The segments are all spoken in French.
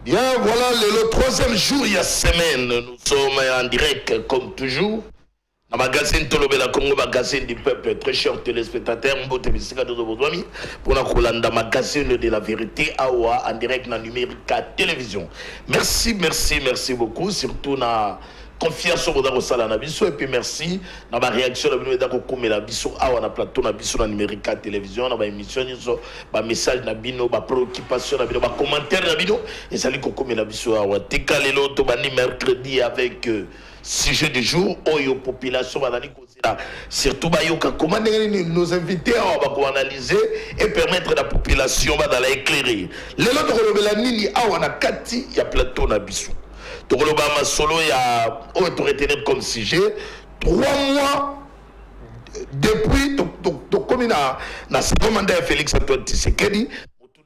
Bien, voilà le troisième jour, il y a semaine. Nous sommes en direct, comme toujours. Dans le magazine Tolobela Congo, magazine du peuple, très chers téléspectateurs, pour la magazine de la vérité, Awa, en direct dans numérique à télévision. Merci, merci, merci beaucoup, surtout dans confiance au Bodaro Sala Nabiso, et puis merci dans ma réaction, la biso, Awa, na plateau, na biso, na numérique à télévision, dans ma émission, ma message, na bino, ma préoccupation, na bino, ma commentaire, na bino, et ça dit qu'on la biso, Awa. Tika lelo, tobani mercredi avec sujet du jour, Oyo population, surtout comment nos invités vont analyser et permettre à la population d'éclairer. Les autres, il y a plateau Nabissou. Donc, il y a comme sujet 3 mois depuis comme il a second mandat Félix Antoine Tshisekedi.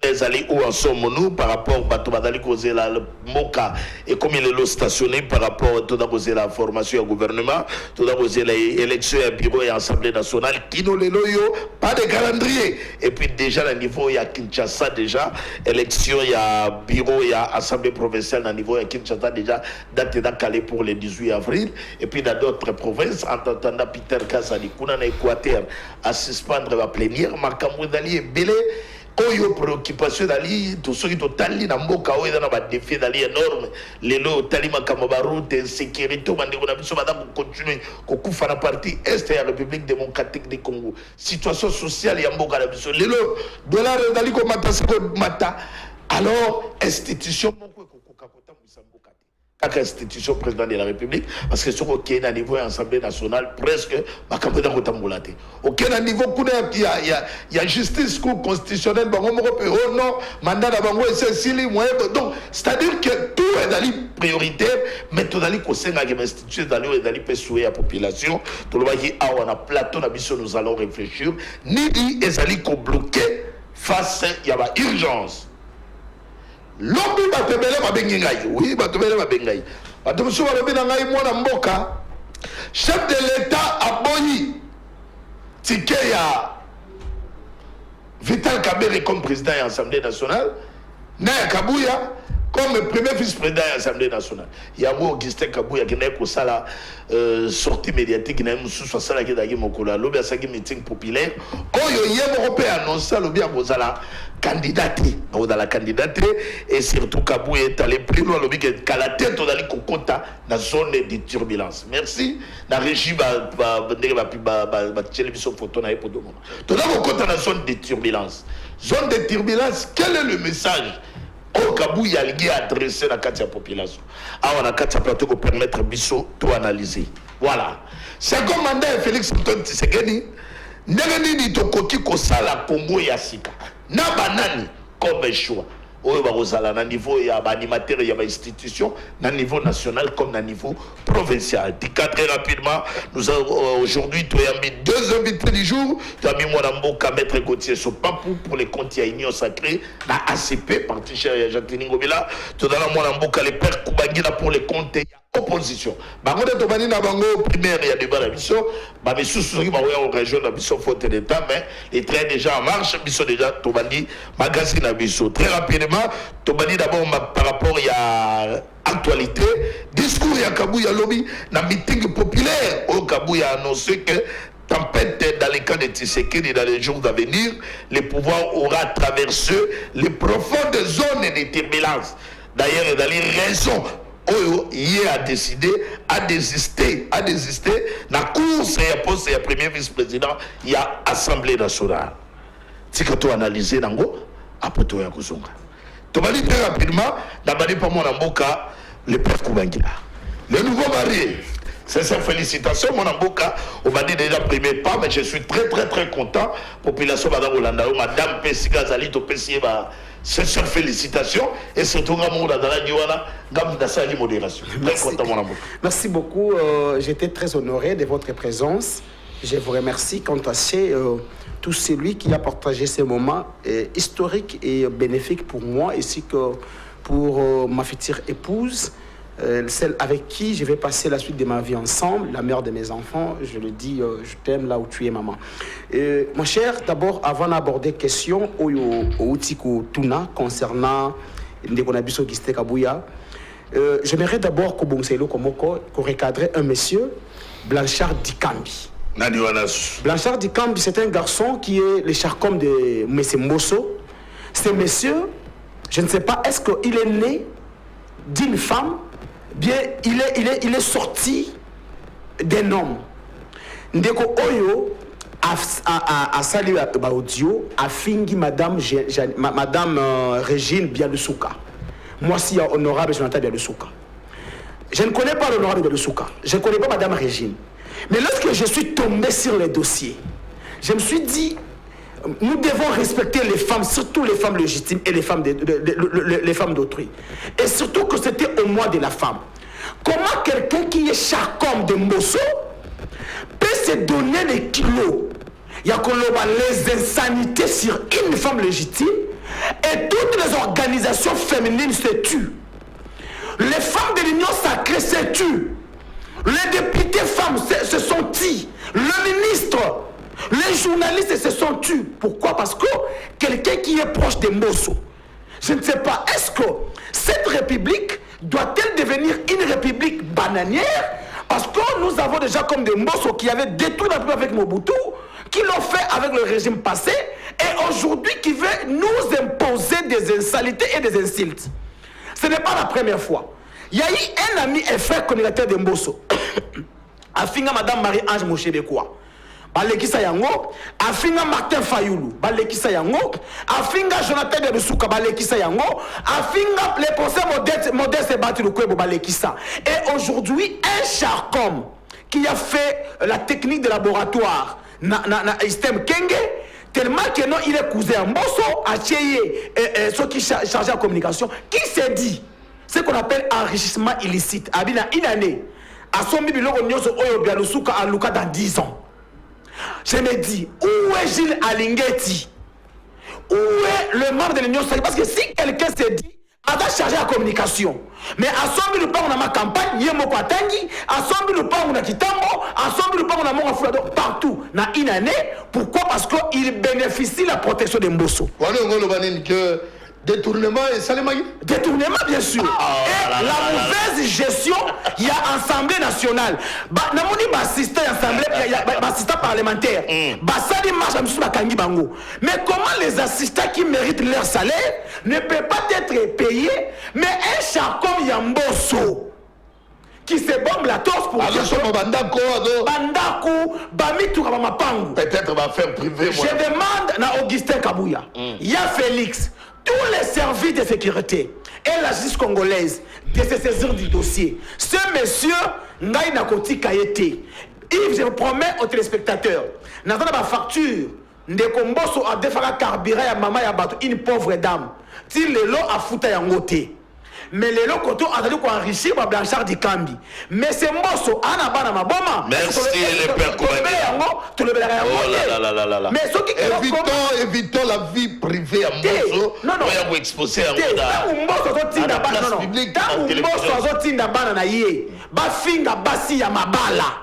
Les alliés où en sommes-nous par rapport à Badali causer la Moka et comme il est stationné par rapport à tout la formation au gouvernement, tout l'élection à bureau et assemblée nationale, qui nous les loyaux, pas de calendrier. Et puis déjà, à niveau, il y a Kinshasa déjà, élection, il y a bureau, il y a assemblée provinciale, à niveau, il y a Kinshasa déjà, date calée pour le 18 avril. Et puis dans d'autres provinces, en attendant Peter Kassali, Kuna na Équateur, à suspendre la plénière, Makamou Dali et Belé. Oyo préoccupation d'ali tout ce qui totali na mboka oyo na ba défi d'ali énorme lelo tali makamo ba route insécurité bandeko na biso bada continuer ko kufa na partie est ya République démocratique du Congo situation sociale ya mboka na biso lelo dollar d'ali ko mata alors institution moko ko kokota mboka chaque institution président de la République parce que ce qui est à niveau Assemblée nationale presque aucun niveau il y a justice constitutionnelle oh non mandat d'abord c'est donc c'est-à-dire que tout est dans les prioritaires mais tout dans les conseils de l'institution dans les souhaits à la population tout le monde qui a un plateau nous allons réfléchir ni dit ezali ko bloquer face il y a urgence. L'homme batebele mabengi ngai oui batebele mabengi ngai batomusu balobi na ngai mwana mboka chef de l'état aboyi tike ya Vital Kamerhe comme président de l'Assemblée nationale na Kabuya comme premier vice-président de l'Assemblée nationale. Il y a Augustin Kabuya qui est la sortie médiatique qui est sous la qui est mokola lobi asaki meeting populaire oyo yemo européen annonce lobi abozala candidaté dans la candidature et surtout Kabuya est allé plus loin lobi que la tête dans les kokota dans zone de turbulence. Merci na régie ba télévision photo na epodomo. Dans la kokota dans zone de turbulence. Zone de turbulence, quel est le message au Kabuya a adressé la carte de la population. Alors, la carte de plateau pour permettre Bisso tout analyser. Voilà. Second mandat Félix Antoine Tshisekedi, Nagani Tokoki Kosala Congo Yasika. Na banani comme choix. Au niveau il y a animateur, il y a institution, à niveau national comme à niveau provincial. Très rapidement, nous avons aujourd'hui deux invités du jour. Tu as mis mon amboka maître Gauthier Sopapou pour les comptes à Union Sacrée, la ACP, parti cher Jacqueline Ngobila. Tu as mon amboka les pères Koubangila pour les comptes opposition. Bango de Tobani na bango primaire il y a des balabiso, ba mes sous qui va en région de biso faute d'état mais les trains déjà en marche, biso déjà Tobani magazine à biso. Très rapidement, Tobani d'abord par rapport il y a actualité, discours il y a Kabuya lobby na meeting populaire au Kabuya a annoncé que tempête dans les cas de Tshisekedi dans les jours à venir, le pouvoir aura traversé les profondes zones de turbulence. D'ailleurs, il y a des raisons Oyo hier a décidé à désister la course et poste et premier vice-président il y a Assemblée nationale. C'est que tu analyser nango après toi ya kuzonga. Tu vas dire très rapidement d'abord pas mon amboka le père Koubangila. Le nouveau marié. C'est sa félicitation mon amboka on va dire déjà premier pas mais je suis très très très content population madame Olanda madame Pesiga Zali to Pesiba. C'est une félicitation et surtout modération. Merci beaucoup. J'étais très honoré de votre présence. Je vous remercie quant à tout celui qui a partagé ces moments historiques et bénéfiques pour moi ainsi que pour ma future épouse. Celle avec qui je vais passer la suite de ma vie ensemble, la mère de mes enfants, je le dis, je t'aime là où tu es, maman. Mon cher, d'abord, avant d'aborder question au Outiko Tuna concernant ndeko na biso Augustin Kabouya. J'aimerais d'abord que Bonselo Komoko recadrer un monsieur, Blanchard Dikambi. Blanchard Dikambi, c'est un garçon qui est le charcom de M. Mbosso. Ce monsieur, je ne sais pas, est-ce qu'il est né d'une femme, bien il est sorti d'un homme. Ndeko Oyo a salué audio, a fini Madame Régine Bialusouka. Moi, si honorable Jonathan Bialusouka. Je ne connais pas l'honorable Bialusouka. Je ne connais pas Madame Régine. Mais lorsque je suis tombé sur les dossiers, je me suis dit, nous devons respecter les femmes, surtout les femmes légitimes et les femmes d'autrui. Et surtout que c'était au mois de la femme. Comment quelqu'un qui est charcom de Mbosso peut se donner les kilos? Il y a les insanités sur une femme légitime et toutes les organisations féminines se tuent. Les femmes de l'Union sacrée se tuent. Les députés femmes se sont tués. Le ministre, les journalistes se sont tués. Pourquoi? Parce que quelqu'un qui est proche de Mbosso, je ne sais pas, est-ce que cette république doit-elle devenir une république bananière? Parce que nous avons déjà comme des Mbosso qui avaient détruit la République avec Mobutu, qui l'ont fait avec le régime passé, et aujourd'hui qui veut nous imposer des insanités et des insultes. Ce n'est pas la première fois. Il y a eu un ami et frère communautaire de Mbosso, Afinga Madame Marie-Ange Moshebekwa. Balekisa yango, Afinga Martin Fayoulou, Balekisa yango, Afinga Jonathan de Lusuka, Balekisa yango, Afinga les conseils modestes battu le Kwebo, Balekisa. Et aujourd'hui, un charcom qui a fait la technique de laboratoire, Istem Kenge, tellement que non, il est cousin Mbosso, Acheye, ceux qui chargent la communication, qui s'est dit ce qu'on appelle enrichissement illicite. Abina une année, à son biloko nyoso oyo bialusuka à Luka dans 10 ans. Je me dis, où est Gilles Alingeti? Où est le membre de l'Union sacrée? Parce que si quelqu'un s'est dit, on va charger la communication. Mais à son bilan, on a ma campagne, Yemoko Atangi, à son bilan, on a Kitambo, à son bilan, on a mon Foulado, partout. Dans une année, pourquoi? Parce qu'il bénéficie de la protection des Mbosso. Détournement et Salemagi. Détournement, bien sûr. Et la mauvaise gestion, il y a Assemblée nationale. Namoni assistant Assemblée, il y a assistant parlementaire. Basali marche à Kangi Bango. Mais comment les assistants qui méritent leur salaire ne peuvent pas être payés, mais un charcom Yamboso qui se bombe la torse pour Bandako, Bamitou Mapangu. Peut-être va faire privé. Je demande à Augustin Kabouya, il y a Félix, tous les services de sécurité et la justice congolaise de se saisir du dossier. Ce monsieur, Ngaï Nakoti Kayete, Yves, je vous promets aux téléspectateurs, dans la facture, Ndeko Mbosso a défait carburant à maman Yabato, une pauvre dame. Si le lot a foutu à Ngote. Mais les lots côté a dit qu'on enrichir par Blanchard Dikambi. Mais c'est Mbosso, Anabana Maboma. Merci les pères Koubané. Mais ceux qui évitons la vie privée à Mbosso. Non, non. Vous exposer à la place publique. Tant Mbosso a tinda bana na ye. Ba finga basi ya mabala.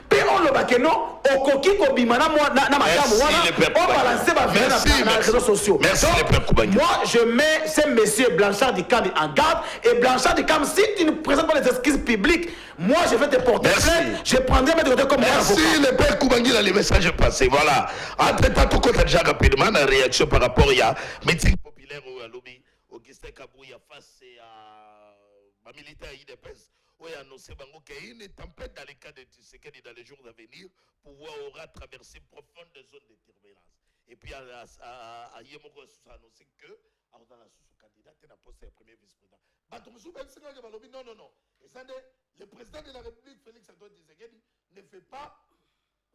Pe on le bakeno okoki ko bimana moi na madame wana on balancer ba venir dans les réseaux sociaux. Merci les pères Koubané. Moi je mets ce monsieur Blanchard Dikambi en garde et Blanchard Dikambi si tu ne présentes pas les excuses publiques, moi je vais te porter plainte, je prendrai mes dossiers comme merci avocat. les pères Koubané, les messages passés. Voilà. Entre temps tout compte déjà rapidement la réaction par rapport à meeting populaire au lobby Augustin Kabouya face à militaire IDPS. Oui, annoncé qu'il y a une tempête dans les cas de Tshisekedi dans les jours à venir, pouvoir aura traversé profonde zone de turbulence. Et puis à Yemoko a annoncé que dans la sous-candidat est la poste de premier vice-président. Non, non, non. Et ça, le président de la République, Félix Antoine Tshisekedi, ne fait pas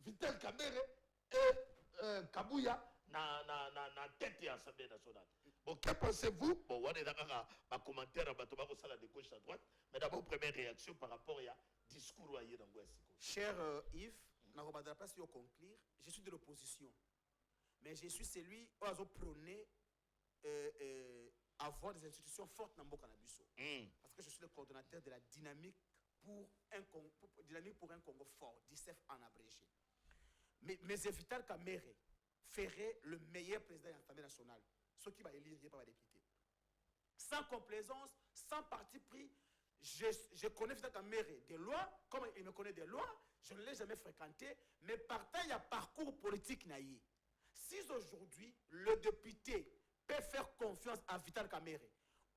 Vital Kamerhe et Kabouya na tête de l'Assemblée nationale. Bon, que pensez-vous? Bon, on est d'accord à commentaire à la de gauche à droite, mais d'abord, première réaction par rapport à discours à Yénangouessi. Cher Yves, pour conclure, je suis de l'opposition, mais je suis celui qui a prôné avoir des institutions fortes dans le Canabiso. Parce que je suis le coordonnateur de la dynamique pour un Congo fort, DICEF en abrégé. Mais Vital Kamerhe ferait le meilleur président de l'Assemblée nationale. Ce qui va élire, il n'y a pas de député. sans complaisance, sans parti pris. Je connais Vital Kamerhe des lois, comme il me connaît des lois, je ne l'ai jamais fréquenté, mais partant, il y a parcours politique naïe. Si aujourd'hui, le député peut faire confiance à Vital Kamerhe,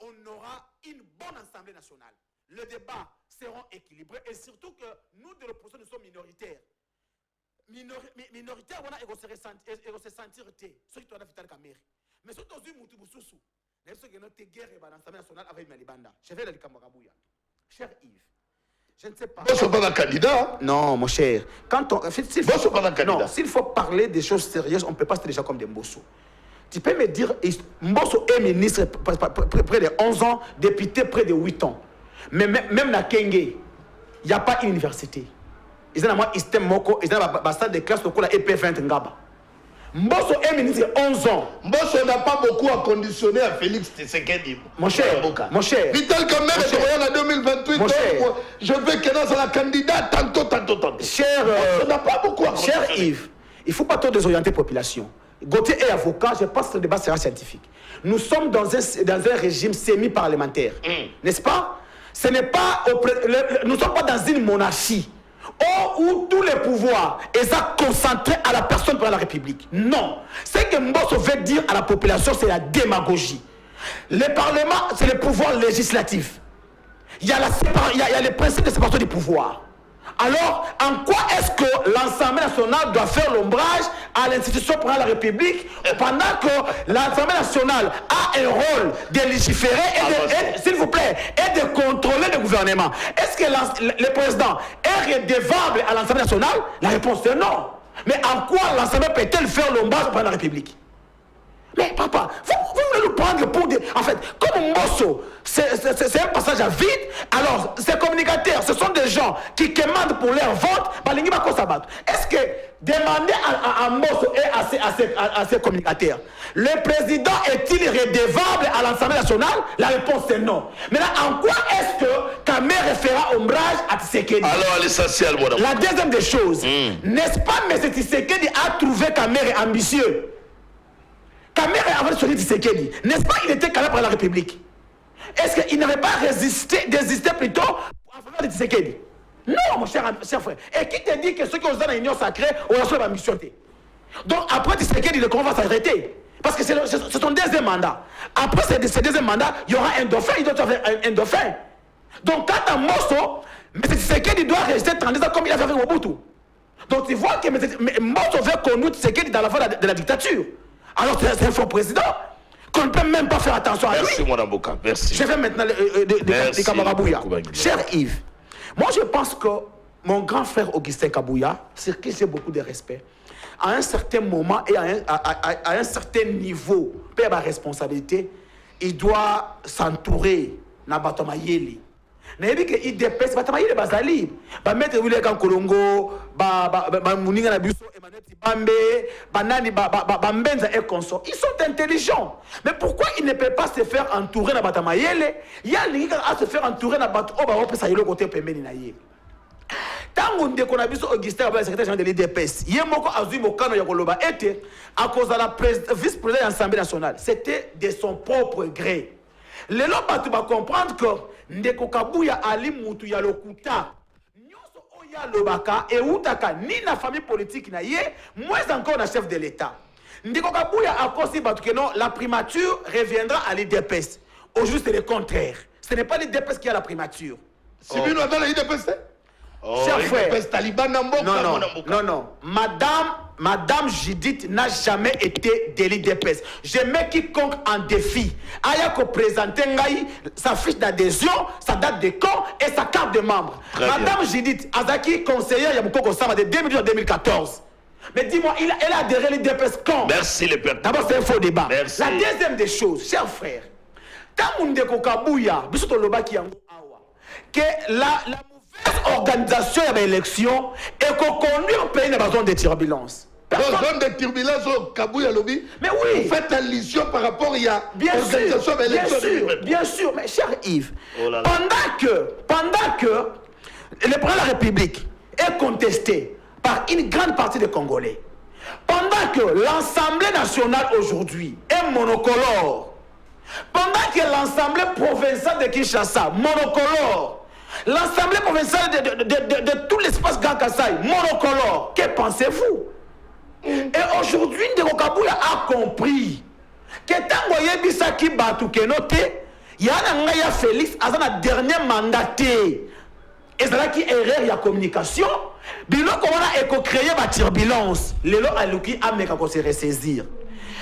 on aura une bonne Assemblée nationale. Les débats seront équilibrés et surtout que nous, de l'opposition, nous sommes minoritaires. Minoritaire, on a se sentir ceux qui ont Vital Kamerhe. Mais surtout, nous sommes notre guerre et l'Assemblée nationale avec Malibanda. Je vais aller à Kabouya. Cher Yves, je ne sais pas. Vous ne pas un candidat. Non, mon cher. Quand on, s'il faut parler des choses sérieuses, on ne peut pas se déjà comme des Mbosso. Tu peux me dire, Mbosso est ministre près de 11 ans, député près de 8 ans. Mais même dans Kenge, il n'y a pas une université. Ils ont un système moko, ils ont un stade de classe de la EP20 Ngaba. Mbosso est ministre 11 ans. Mbosso n'a pas beaucoup à conditionner à Félix Tshisekedi. Mon cher. Vital Kamerhe est en 2028. Je veux qu'il soit la candidate tantôt. Cher, Mbosso n'a pas beaucoup à conditionner. Cher Yves, il ne faut pas trop désorienter la population. Gauthier est avocat, je pense que le débat sera scientifique. Nous sommes dans un régime semi-parlementaire. N'est-ce pas? Ce n'est pas nous ne sommes pas dans une monarchie où tous les pouvoirs sont concentrés à la personne de la République. Non. Ce que Mbosso veut dire à la population, c'est la démagogie. Le Parlement, c'est le pouvoir législatif. Il y a le principe de séparation du pouvoir. Alors, en quoi est-ce que l'Assemblée nationale doit faire l'ombrage à l'institution pour la République pendant que l'Assemblée nationale a un rôle de légiférer s'il vous plaît, et de contrôler le gouvernement? Est-ce que le président est redevable à l'Assemblée nationale? La réponse est non. Mais en quoi l'Assemblée peut-elle faire l'ombrage pour la République? Mais papa, vous voulez nous prendre pour des... En fait, comme Mbosso, c'est un passage à vide, alors ces communicateurs, ce sont des gens qui commandent pour leur vote, est-ce que demander à Mbosso et à ces communicateurs, le président est-il redevable à l'Assemblée nationale? La réponse est non. Maintenant, en quoi est-ce que Kamerhe fera ombrage à Tshisekedi? Alors, l'essentiel, voilà. La deuxième des choses, n'est-ce pas, M. Tshisekedi a trouvé Kamerhe ambitieux? Kamerhe avait choisi Tshisekedi. N'est-ce pas, il était calé par la République? Est-ce qu'il n'avait pas désisté plutôt en faveur de Tshisekedi? Non, mon cher frère. Et qui te dit que ceux qui ont dans l'union sacrée ont reçu la mission? Donc après Tshisekedi, le combat va s'arrêter. Parce que c'est son deuxième mandat. Après ce deuxième mandat, il y aura un dauphin, il doit avoir un dauphin. Donc quand un Mbosso, M. Tshisekedi doit rester 30 ans comme il a fait avec Mobutu. Donc tu vois que Mbosso veut conduire Tshisekedi dans la voie de la dictature. Alors c'est un faux président qu'on ne peut même pas faire attention à lui. Merci, mon avocat. Merci. Je vais maintenant les Kamarabouya. Cher Yves, moi je pense que mon grand frère Augustin Kabouya, sur qui j'ai beaucoup de respect, à un certain moment et à un certain niveau, par la responsabilité, il doit s'entourer na Batomayeli. Nayebi que IDPS Batomayeli bazali, ba mettre Willy Kankolongo, ba Muninga na biso Emmanuel Tibambe, banani ba Mbenza et consort. Ils sont intelligents. Mais pourquoi ils ne peuvent pas se faire entourer na Batomayeli? Il y a l'Inga à se faire entourer na Bato Oba Opesa yelo côté pembeni na ye. Tango ndeko na biso Augustin Kabouya, secrétaire général de l'IDPS, ye moko azui mokano ya koloba ete à cause de la vice-président de l'Assemblée nationale, c'était de son propre gré. Les gens vont comprendre que ndeko Kabouya ali mutu ya lokuta nyonso oya lobaka e utaka ni na famille politique na ye, moins encore na chef de l'État. Ndeko Kabouya a conçu que non, la primature reviendra à l'IDPS. Au juste le contraire. Ce n'est pas l'IDPS qui a la primature. Si vous avez l'IDPS, cher frère, Taliban non. Madame Judith n'a jamais été de l'IDPS. Je mets quiconque en défi. Ayako présenter sa fiche d'adhésion, sa date de quand et sa carte de membre. Madame Judith Azaki, conseillère Yamukoko Sama de 2012 à 2014. Mais dis-moi, elle a adhéré à l'IDPS quand? Merci les pères. D'abord, c'est un faux débat. Merci. La deuxième des choses, chers frères, quand Ndeko Kabouya, bisoto lobaki yango awa, que la organisation de l'élection et qu'on conduit un pays dans la zone de turbulence. Dans la zone de turbulence au Kabouya lobby. Mais oui. Vous faites allusion par rapport à l'organisation de l'élection. Bien sûr, mais cher Yves, pendant que le président de la République est contesté par une grande partie des Congolais, pendant que l'Assemblée nationale aujourd'hui est monocolore, Pendant que l'Assemblée provinciale de Kinshasa, monocolore, l'Assemblée provinciale de tout l'espace Grand Kassai, monocolore, que pensez-vous? Et aujourd'hui, Ndeko Kabouya a compris que tant que Yebisaki Batu Kenote, il y a un Félix, à son dernier mandaté. Et c'est là qu'il y a erreur de communication. Bilo comment on a créé la turbulence. Lelo aluki ameka ko se ressaisir.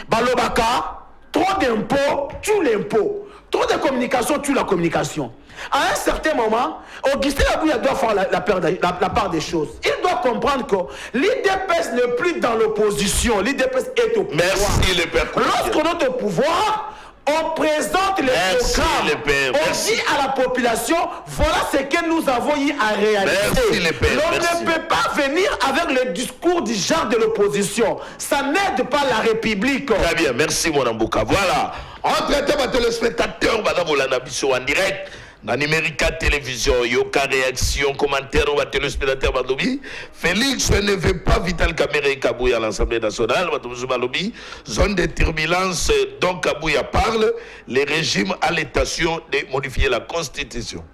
Balobaka, trop d'impôts, tue l'impôt. Trop de communication, tue la communication. À un certain moment, Augustin Kabouya doit faire la part des choses. Il doit comprendre que l'IDPS n'est plus dans l'opposition. L'IDPS est au pouvoir. Merci le père. Lorsqu'on est au pouvoir, on présente les programmes. On dit à la population, voilà ce que nous avons eu à réaliser. On ne peut pas venir avec le discours du genre de l'opposition. Ça n'aide pas la République. Très bien, merci mon Ambouka. Voilà. Entre-temps, les téléspectateurs, madame Olanabiso en direct. Dans Numérica Télévision, Yoka réaction, commentaire aux téléspectateurs Badobi. Félix ne veut pas Vital Kamere et Kabouya à l'Assemblée nationale. Badobi, zone de turbulence, donc Kabouya parle. Le régime a l'intention de modifier la constitution.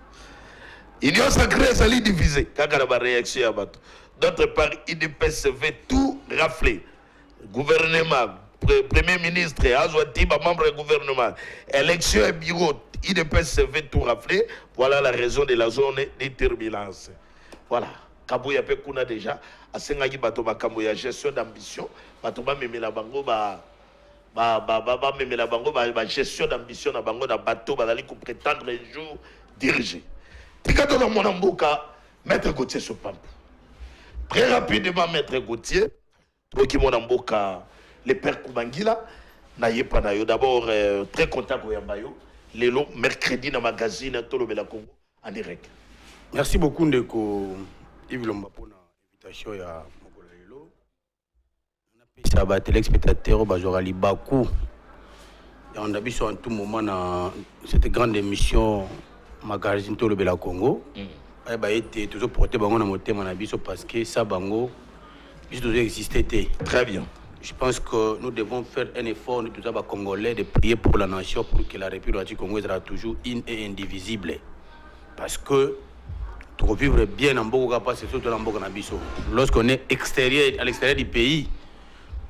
Union sacrée, ça l'est divisé. Kakaraba réaction à Bato. D'autre part, IDPS veut tout rafler. Gouvernement, Premier ministre, Azouatiba, membre du gouvernement, élection et bureau. IDPS veut tout rafler. Voilà la raison de la zone de turbulence. Voilà. Kabouya Pekuna déjà. A Sengagi Batoba Kabouya, gestion d'ambition. Batoba Memela Bango, Memela Bango, gestion d'ambition na Bango, na bateau, Badali, pour prétendre un jour diriger. Tikato dans mon ambouka, Maître Gauthier Sopampo. Très rapidement, Maître Gauthier, qui mon ambouka, le père Koubangila, Nayepa Nayo. D'abord, très content pour Yambayo. Lélo, mercredi dans le magazine Tolobela Congo en direct. Merci beaucoup Ndeko Yves Lomba pour l'invitation à Mokola Lélo. On a payé téléspectateurs, Bajorali Bakou. Et on a vu en tout moment dans cette grande émission magazine Tolobela Congo. Elle a été toujours portée dans mon thème parce que ça bango toujours existé. Très bien. Je pense que nous devons faire un effort, nous tous les Congolais, de prier pour la nation, pour que la République du Congo sera toujours une et indivisible. Parce que pour vivre bien en Boga, c'est surtout en Boga Nabiso. Lorsqu'on est à l'extérieur du pays,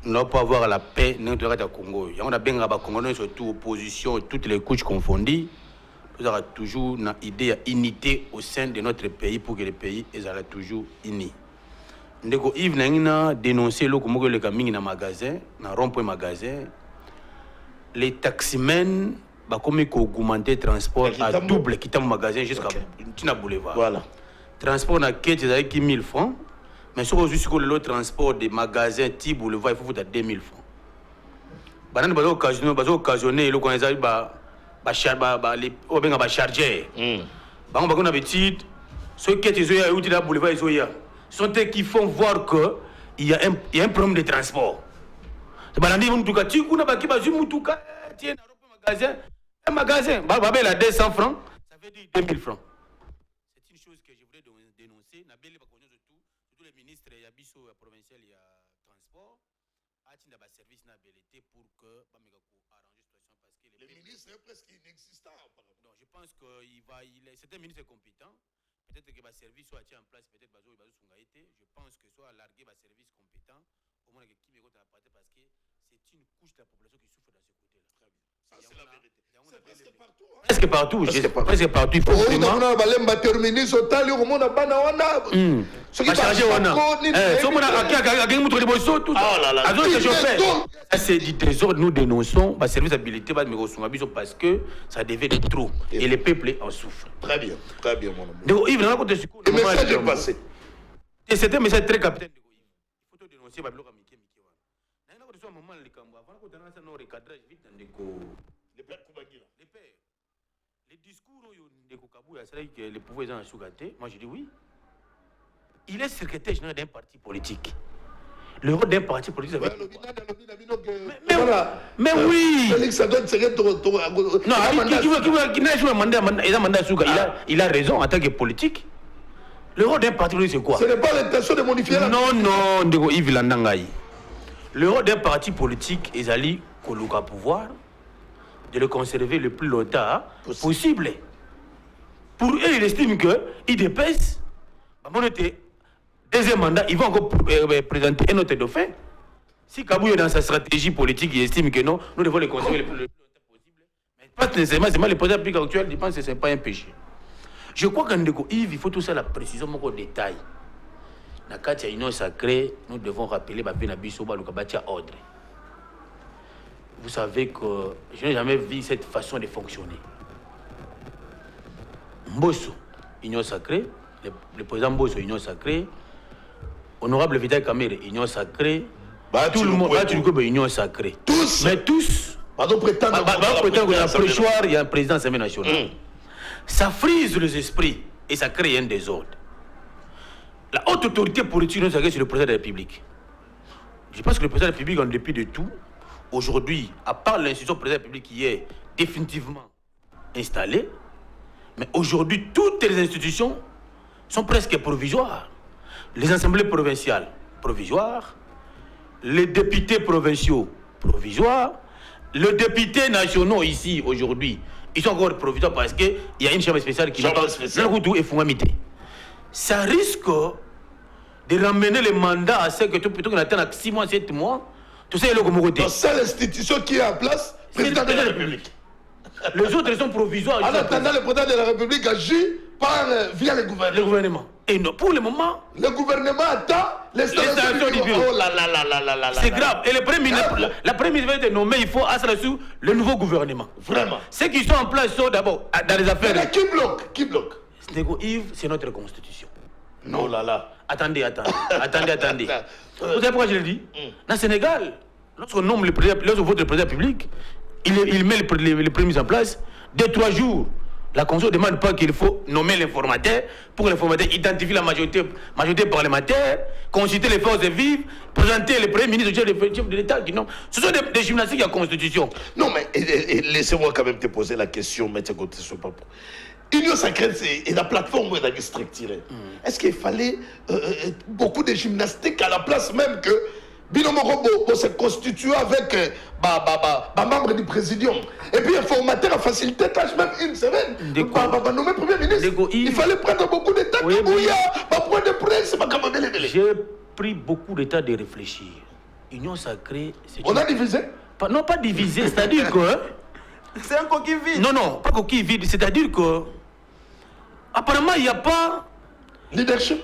nous n'allons pas avoir la paix dans notre Congo. On a bien les Congolais, surtout opposition, toutes les couches confondues. Nous aurons toujours une idée d'unité au sein de notre pays pour que le pays soit toujours uni. Ndeko Yves Nangina dénoncé le camping dans magasin, dans rond-point magasin. Les taximens bah comme augmenter transport à double quitter mon magasin jusqu'à Tina Boulevard. Voilà. Transport na quête c'est qui 1000 francs, mais sur le transport des magasins type Boulevard il faut foutre à 2000 francs. Banane bazo occasionné le connaissait les charger. Ba on a petite ce quête ils ont eu là Boulevard ils ont sont eux qui font voir qu'il y a un problème de transport. C'est pas l'année où tu as dit que tu as un magasin, il a 200 francs, ça veut dire 2000 francs. C'est une chose que je voudrais dénoncer. Tous les ministres, il y a biso provincial, il y a transport, il y a service pour que arranger la situation parce que le ministre est presque inexistant. Donc je pense que c'est un ministre compétent. Peut-être que le service soit en place, peut-être que je pense que soit largué le service compétent, au moins qui me parce que c'est une couche de la population qui souffre dans ce côté-là. Très bien. Ça, c'est la vérité. C'est presque partout. Presque partout. Presque partout. Il faut vraiment... C'est du trésor, nous dénonçons le service habilité parce que ça devait être trop. Et le peuple en souffre. Très bien, mon ami. Donc, Yves, le message est passé. Et c'est un message très capitaine. Il faut te dénoncer. Les discours de Kabouya, c'est que les pouvoirs sont sous-gâtés. Moi, je dis oui. Il est secrétaire général d'un parti politique. Le rôle d'un parti politique, ça veut dire mais oui. Il a raison en tant que politique. Le rôle d'un parti politique, c'est quoi? Ce n'est pas l'intention de modifier la... Non, Yves Landangaï. Le rôle d'un parti politique, ils allaient coloquer pouvoir. de le conserver le plus longtemps possible. Pour eux, ils estiment qu'ils dépassent. Deuxième mandat, ils vont encore présenter un autre dauphin. Si Kabou est dans sa stratégie politique, il estime que non, nous devons le conserver le plus longtemps possible. Mais pas nécessairement, c'est le président public actuel, je pense que ce n'est pas un péché. Je crois qu'en Yves, il faut tout ça la précision, mon détail. Dans le cas de l'union sacrée, nous devons rappeler que ordre. Vous savez que je n'ai jamais vu cette façon de fonctionner. Mbosso, union sacrée, le président Mbosso, union sacrée, honorable Vital Kamerhe, union sacrée, tout le monde, union sacrée. Tous. Mais tous. Pardon, prétendre qu'il y a un préchoir, il y a un président de l'Assemblée nationale. Ça frise les esprits et ça crée un désordre. La haute autorité politique, c'est le président de la République. Je pense que le président de la République, en dépit de tout, aujourd'hui, à part l'institution du président de la République qui est définitivement installée, mais aujourd'hui, toutes les institutions sont presque provisoires. Les assemblées provinciales, provisoires. Les députés provinciaux, provisoires. Les députés nationaux ici, aujourd'hui, ils sont encore provisoires parce qu'il y a une chambre spéciale qui va ça risque de ramener les mandats à ce que plutôt qu'on attend 6 mois, 7 mois. Tout ça est le côté. La seule institution qui est en place, c'est le président de la République. Les autres sont provisoires. En attendant, le président de la République agit via le gouvernement. Le gouvernement. Et non, pour le moment, le gouvernement attend l'installation du bureau. Oh là là là là là là. C'est grave. Et le Premier ministre, la Premier ministre va être nommé, il faut assurer sous le nouveau gouvernement. Vraiment. Ceux qui sont en place sont d'abord dans les affaires. Mais qui bloque? Qui bloque? Yves, c'est notre constitution. Non. Oh là là. Attendez. Vous savez pourquoi je le dis? Dans le Sénégal, lorsqu'on nomme le président, lorsqu'on vote le président public, il met le premier ministre en place. 2-3 jours, la Constitution ne demande pas qu'il faut nommer l'informateur pour que l'informateur identifie la majorité parlementaire, consulter les forces vives, présenter le premier ministre, le chef de l'État qui nomme. Ce sont des gymnastiques à la Constitution. Non, mais laissez-moi quand même te poser la question, M. Gauthier Sopapo. Union sacrée, c'est la plateforme où il a structuré. Est-ce qu'il fallait beaucoup de gymnastique à la place même que Binomo Robo se constitue avec membre du présidium? Et puis, un formateur a facilité la tâche, même une semaine. Nommé Premier ministre. Il fallait prendre beaucoup de temps. Point de presse, j'ai pris beaucoup de temps de réfléchir. Union sacrée, c'est. On a divisé? Non, pas divisé, c'est-à-dire que. C'est un coquille vide. Non, pas coquille vide, c'est-à-dire que. Apparemment, il n'y a pas. Leadership?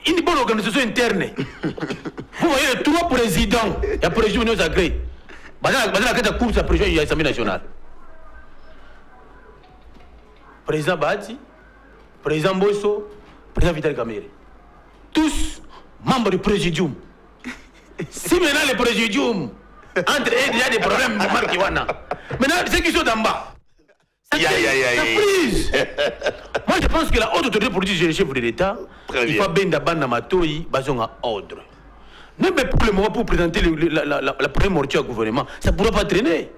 Une bonne organisation interne. Vous voyez les 3 présidents. Il y a le président de l'Union sacrée. Dans la course, il y a le président de l'Assemblée nationale. Président Bahati, président Mbosso, président Vital Kamerhe. Tous membres du présidium. Si maintenant le présidium, entre eux, il y a des problèmes de Markiwana. Maintenant, ceux qui sont en bas. Ça prise. Moi, je pense que la haute autorité politique, c'est le chef de l'État. Il faut bien d'abord dans ma toile, basé en ordre. Mais pour le moment, pour présenter la première mortier au gouvernement, ça ne pourra pas traîner.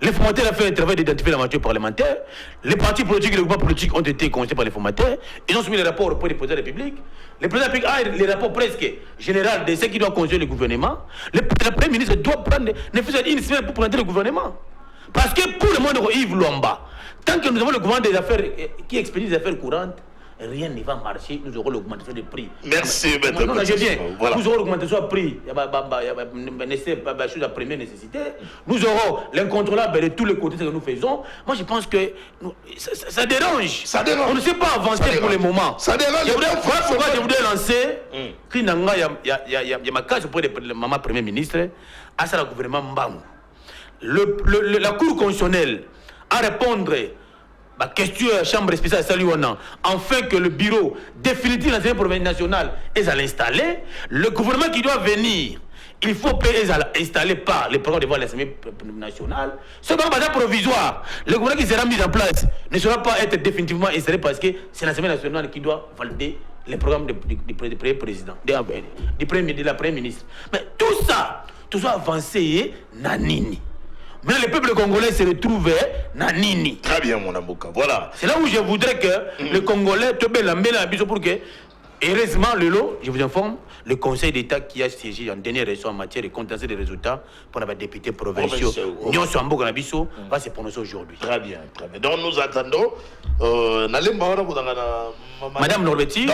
Les formateurs ont fait un travail d'identifier la majorité parlementaire. Les partis politiques et les groupements politiques ont été consultés par les formateurs. Ils ont soumis les rapports auprès du président de la République. Le président de la République a les rapports presque généraux de ceux qui doivent conduire le gouvernement. Le Premier ministre doit prendre une semaine pour présenter le gouvernement. Parce que pour le monde de Yves Luamba, tant que nous avons le gouvernement des affaires qui expédie des affaires courantes, rien ne va marcher, nous aurons l'augmentation des prix. Merci, maître. Non, j'ai bien. Voilà. Nous aurons l'augmentation des prix. Il y a des choses à première nécessité. Nous aurons l'incontrôlable de tous les côtés que nous faisons. Moi, je pense que ça dérange. Ça dérange. On ne sait pas avancer pour le moment. Ça dérange. Je voudrais lancer. Il y a ma case auprès de maman Premier ministre, à ça, le gouvernement Mbangou. La Cour constitutionnelle à répondre à la question de la Chambre spéciale afin que le bureau définitif de l'Assemblée provinciale nationale est à l'installer. Le gouvernement qui doit venir, il faut payer installé par les programmes de voix de l'Assemblée nationale. Ce gouvernement provisoire, le gouvernement qui sera mis en place ne sera pas être définitivement installé parce que c'est l'Assemblée nationale qui doit valider les programmes du premier président, de la première ministre. Mais tout ça avancé, nanini. Maintenant, le peuple congolais se retrouve Très bien, mon amouka. Voilà. C'est là où je voudrais que le Congolais te pour que Heureusement, je vous informe, le Conseil d'État qui a siégé en dernière réunion en matière de contester des résultats pour les députés provinciaux, Nyon Sambo Ganabiso, va se prononcer aujourd'hui. Très bien, très bien. Donc nous attendons. Madame Norbertine.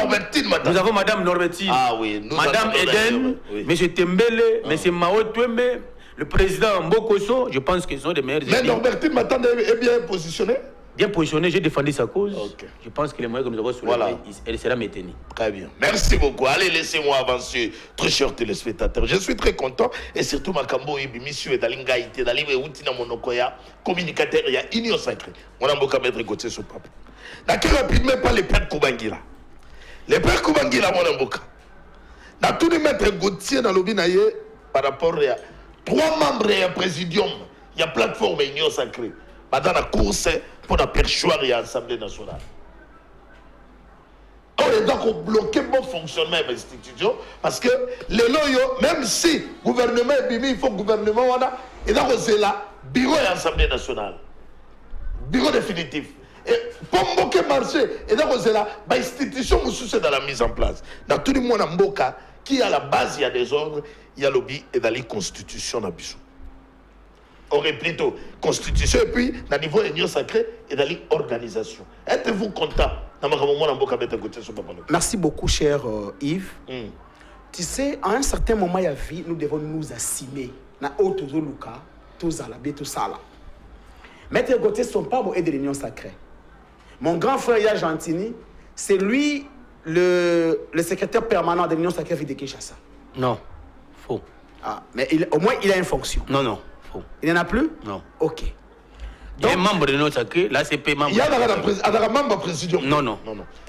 Nous avons Madame Norbertine. Ah oui, Madame Eden, Monsieur Tembele, Monsieur Mao Twembe, le président Mbokoso, je pense qu'ils sont des meilleurs. Mais Norbertine m'attend est bien positionné. Bien positionné, j'ai défendu sa cause. Okay. Je pense que les moyens que nous avons soulevés, elle sera maintenue. Très bien. Merci beaucoup. Allez, laissez-moi avancer, très chers téléspectateurs. Je suis très content et surtout Makambo et Monsieur Dalinga Ité, Dalinga Outina Monokoya, communicateur, il y a Union Sacrée. On a beaucoup à mettre côté sur papa. D'accord, rapidement, pas les pères Koubangira. Les pères Koubangira, on a beaucoup. Dans tous les maîtres Gauthier dans l'Obinaye, par rapport à 3 membres et un présidium, il y a plateforme Union Sacrée. Dans la course pour la perchoir et l'Assemblée nationale. On est donc bloqué le bon fonctionnement de l'institution parce que les loyaux, même si le gouvernement est bimé, il faut que le gouvernement et donc c'est là, bureau et l'Assemblée nationale. Bureau définitif. Et pour bloquer le marché, et donc c'est là, l'institution c'est dans la mise en place. Dans tout le monde en Mboka, qui à la base il y a des ordres, il y a lobby et dans les constitutions d'Abissou. Aurait plutôt constitution et puis dans le niveau de l'Union Sacrée et dans l'organisation. Êtes-vous content? Merci beaucoup, cher Yves. Tu sais, à un certain moment, il y a vie, nous devons nous assumer. Tout ça. Maître Gauthier, son pas et de l'Union Sacrée. Mon grand frère Yaya Gentini, c'est lui le secrétaire permanent de l'Union Sacrée de Kinshasa. Non, faux. Ah, mais au moins, il a une fonction. Non. Il n'y en a plus? Non. Ok. Donc, il est membre de l'Union Sacrée, l'ACP membre. Il y a un membre président. Non.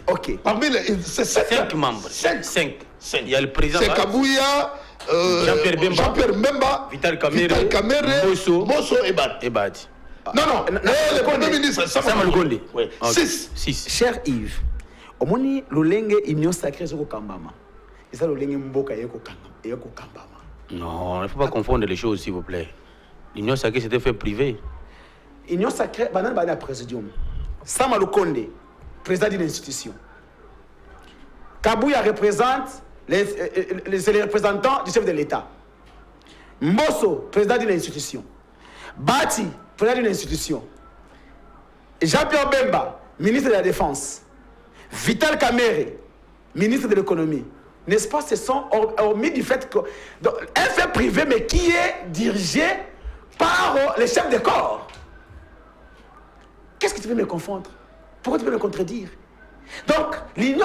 Ok. Parmi les 5 membres. 5. Il y a le président. C'est Kabouya, Jean-Pierre Mbemba, Vital Kamere, Mosso et Badi. Non, le Premier ministre, Samuel Gonde. 6. Cher Yves, au moment où l'Olenge Union Sacrée est au Kambama, et ça l'Olenge Mboka est au Kambama. Non, il ne faut pas confondre les choses, s'il vous plaît. L'Union Sacrée, c'était fait privé. Union Sacrée, il y a un présidium. Samuel Gonde, président d'une institution. Kabouya représente les représentants du chef de l'État. Mosso, président d'une institution. Bati, président d'une institution. Jean-Pierre Bemba, ministre de la Défense. Vital Kamere, ministre de l'Économie. N'est-ce pas, ce sont hormis du fait que... Donc, un fait privé, mais qui est dirigé par les chefs de corps. Qu'est-ce que tu peux me confondre? Pourquoi tu peux me contredire? Donc,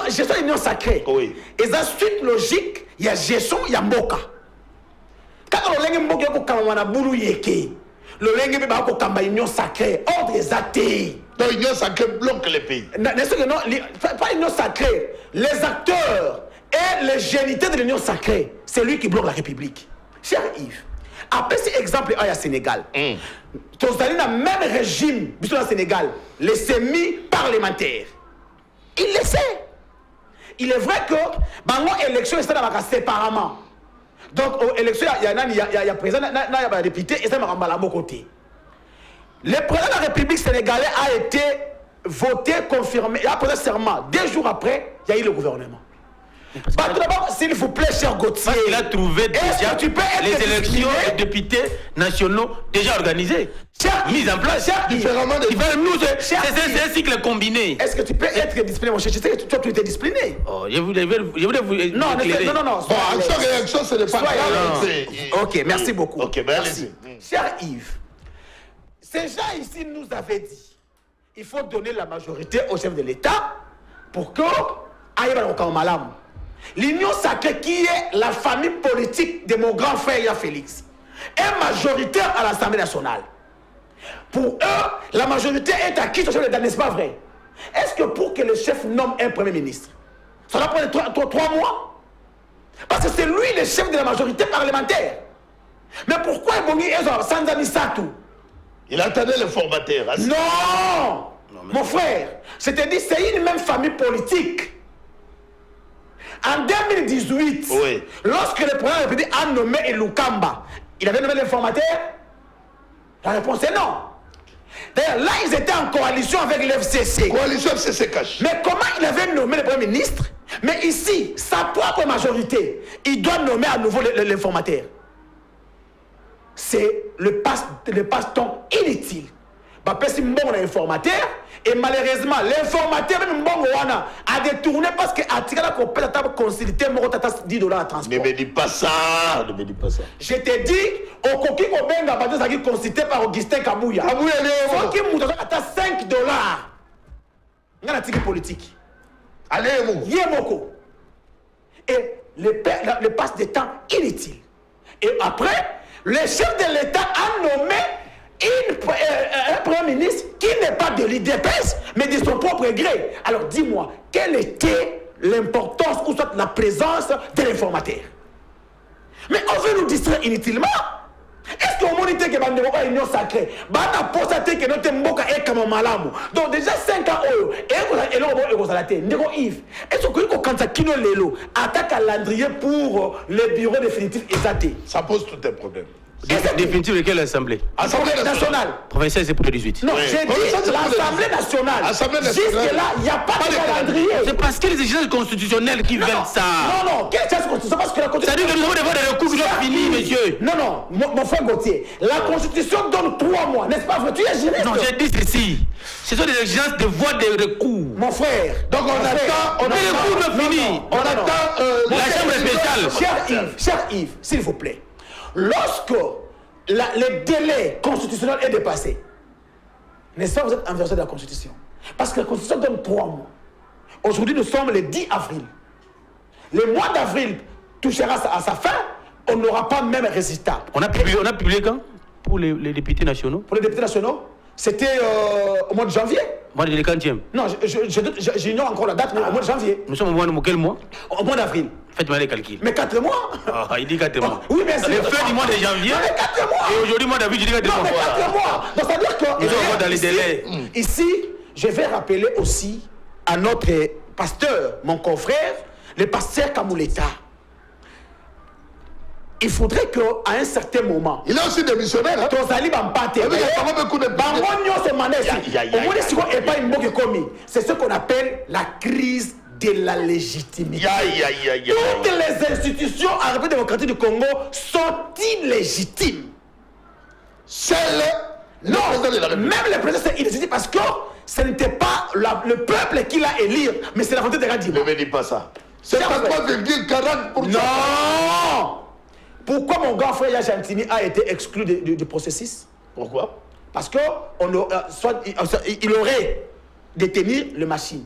gestion de l'Union Sacrée. Oui. Et la suite logique, il y a gestion, il y a Mboka. Quand on a Mboka, l'Union Sacrée, ordre des athées. Donc l'Union Sacrée bloque les pays. N'est-ce que non? Pas l'Union Sacrée. Les acteurs et les géniteurs de l'Union Sacrée, c'est lui qui bloque la République. Cher Yves, après cet exemple, il y a Sénégal. Tu as le même régime du Sénégal, les semi-parlementaires. Il le sait. Il est vrai que l'élection est séparément. Donc, aux élections, il y a président, il y a député, et ça m'a à mon côté. Le président de la République sénégalaise a été voté, confirmé, il a posé serment. 2 jours après, il y a eu le gouvernement. Bah, tout d'abord, s'il vous plaît, cher Gauthier, il a trouvé déjà les élections des députés nationaux déjà organisées, mises en place. Différemment de c'est un cycle combiné. Est-ce que tu peux être discipliné, mon cher? Je sais que toi, tu étais discipliné. Oh, je voulais vous éclairer. Non. Bon, action-réaction, ce n'est pas grave. Ok, merci beaucoup. Ok, merci. Cher Yves, ces gens ici nous avaient dit il faut donner la majorité au chef de l'État pour que aille au Malam. L'Union Sacrée, qui est la famille politique de mon grand frère Yaya Félix, est majoritaire à l'Assemblée nationale. Pour eux, la majorité est acquise au chef de l'État, n'est-ce pas vrai? Est-ce que pour que le chef nomme un premier ministre, ça va prendre 3 mois? Parce que c'est lui le chef de la majorité parlementaire. Mais pourquoi Sanzani Satou? Il attendait le formateur. Non, mon frère, c'est-à-dire c'est une même famille politique. En 2018, oui, lorsque le président de la République a nommé Elukamba, il avait nommé l'informateur? La réponse est non. D'ailleurs, là, ils étaient en coalition avec l'FCC. Coalition FCC cache. Mais comment il avait nommé le Premier ministre Mais ici, sa propre majorité, il doit nommer à nouveau l'informateur. C'est le passe-temps inutile. Parce que bon informateur et malheureusement l'informateur même bon a détourné parce que a tiré la compétence à consulter mon $10 à transport. Ne me dis pas ça, ne me dis pas ça. Je te dis au coquille au benga bateau qui consulté par Augustin Kamouya. Kamouya faut qu'il me donne $5. Ngana tiki politique. Allez mon. Yemoko. Et le passe de temps inutile. Et après le chef de l'État a nommé un premier ministre qui n'est pas de l'IDPS, mais de son propre gré. Alors dis-moi, quelle était l'importance ou soit la présence de l'informateur? Mais on veut nous distraire inutilement. Est-ce qu'on monite que Bandeko a une union sacrée? Bana posate que notre mboka est comme malamu. Donc déjà 5 ans, et l'on va Ndeko Yves. Est-ce que quand ça kino lelo attaque à Landrier pour le bureau définitif exaté? Ça pose tout un problème. Définitive de quelle assemblée? Assemblée nationale. Provinciale, c'est pour le 18. Non, j'ai dit l'Assemblée nationale. Jusque-là, il n'y a pas de calendrier. C'est parce que les exigences constitutionnelles qui veulent ça. Non, quelle exigence constitutionnelle? Parce que la Constitution. Ça dit que nous avons des recours qui sont finis, monsieur. Non, mon frère Gauthier, la Constitution donne 3 mois, n'est-ce pas vrai? Tu es juriste. Non, j'ai dit ceci. Ce sont des exigences de voie de recours. Mon frère. Donc on attend. Mais le recours est fini. On attend. La chambre spéciale. Cher Yves, s'il vous plaît. Lorsque le délai constitutionnel est dépassé, n'est-ce pas, vous êtes en violation de la Constitution? Parce que la Constitution donne 3 mois. Aujourd'hui, nous sommes le 10 avril. Le mois d'avril touchera à sa fin, on n'aura pas même résultat. On a publié quand? Pour les députés nationaux? Pour les députés nationaux, c'était au mois de janvier. Mois de 40e. Non, j'ignore encore la date, mais au mois de janvier. Nous sommes au mois de quel mois? Au mois d'avril. Faites-moi les calculs. Mais 4 mois. Ah, il dit 4 mois. Oui, mais c'est le fin du mois de janvier. Non, mais 4 mois. Et aujourd'hui, mois d'avril, je dis 4 mois. Non, mais 4 mois. Donc, ça veut dire que. Nous sommes dans les délais. Ici, je vais rappeler aussi à notre pasteur, mon confrère, le pasteur Kamouleta. Il faudrait qu'à un certain moment. Il est aussi démissionnaire. Hein? C'est ce qu'on appelle la crise de la légitimité. Toutes les institutions en République démocratique du Congo sont illégitimes. Seul non, même le président c'est illégitime parce que ce n'était pas le peuple qui l'a élire, mais c'est la volonté des gens. Ne me dis pas ça. C'est pas 3,40%. Non. Pourquoi mon grand frère Yachantini a été exclu du processus? Pourquoi? Parce qu'il aurait détenu les machines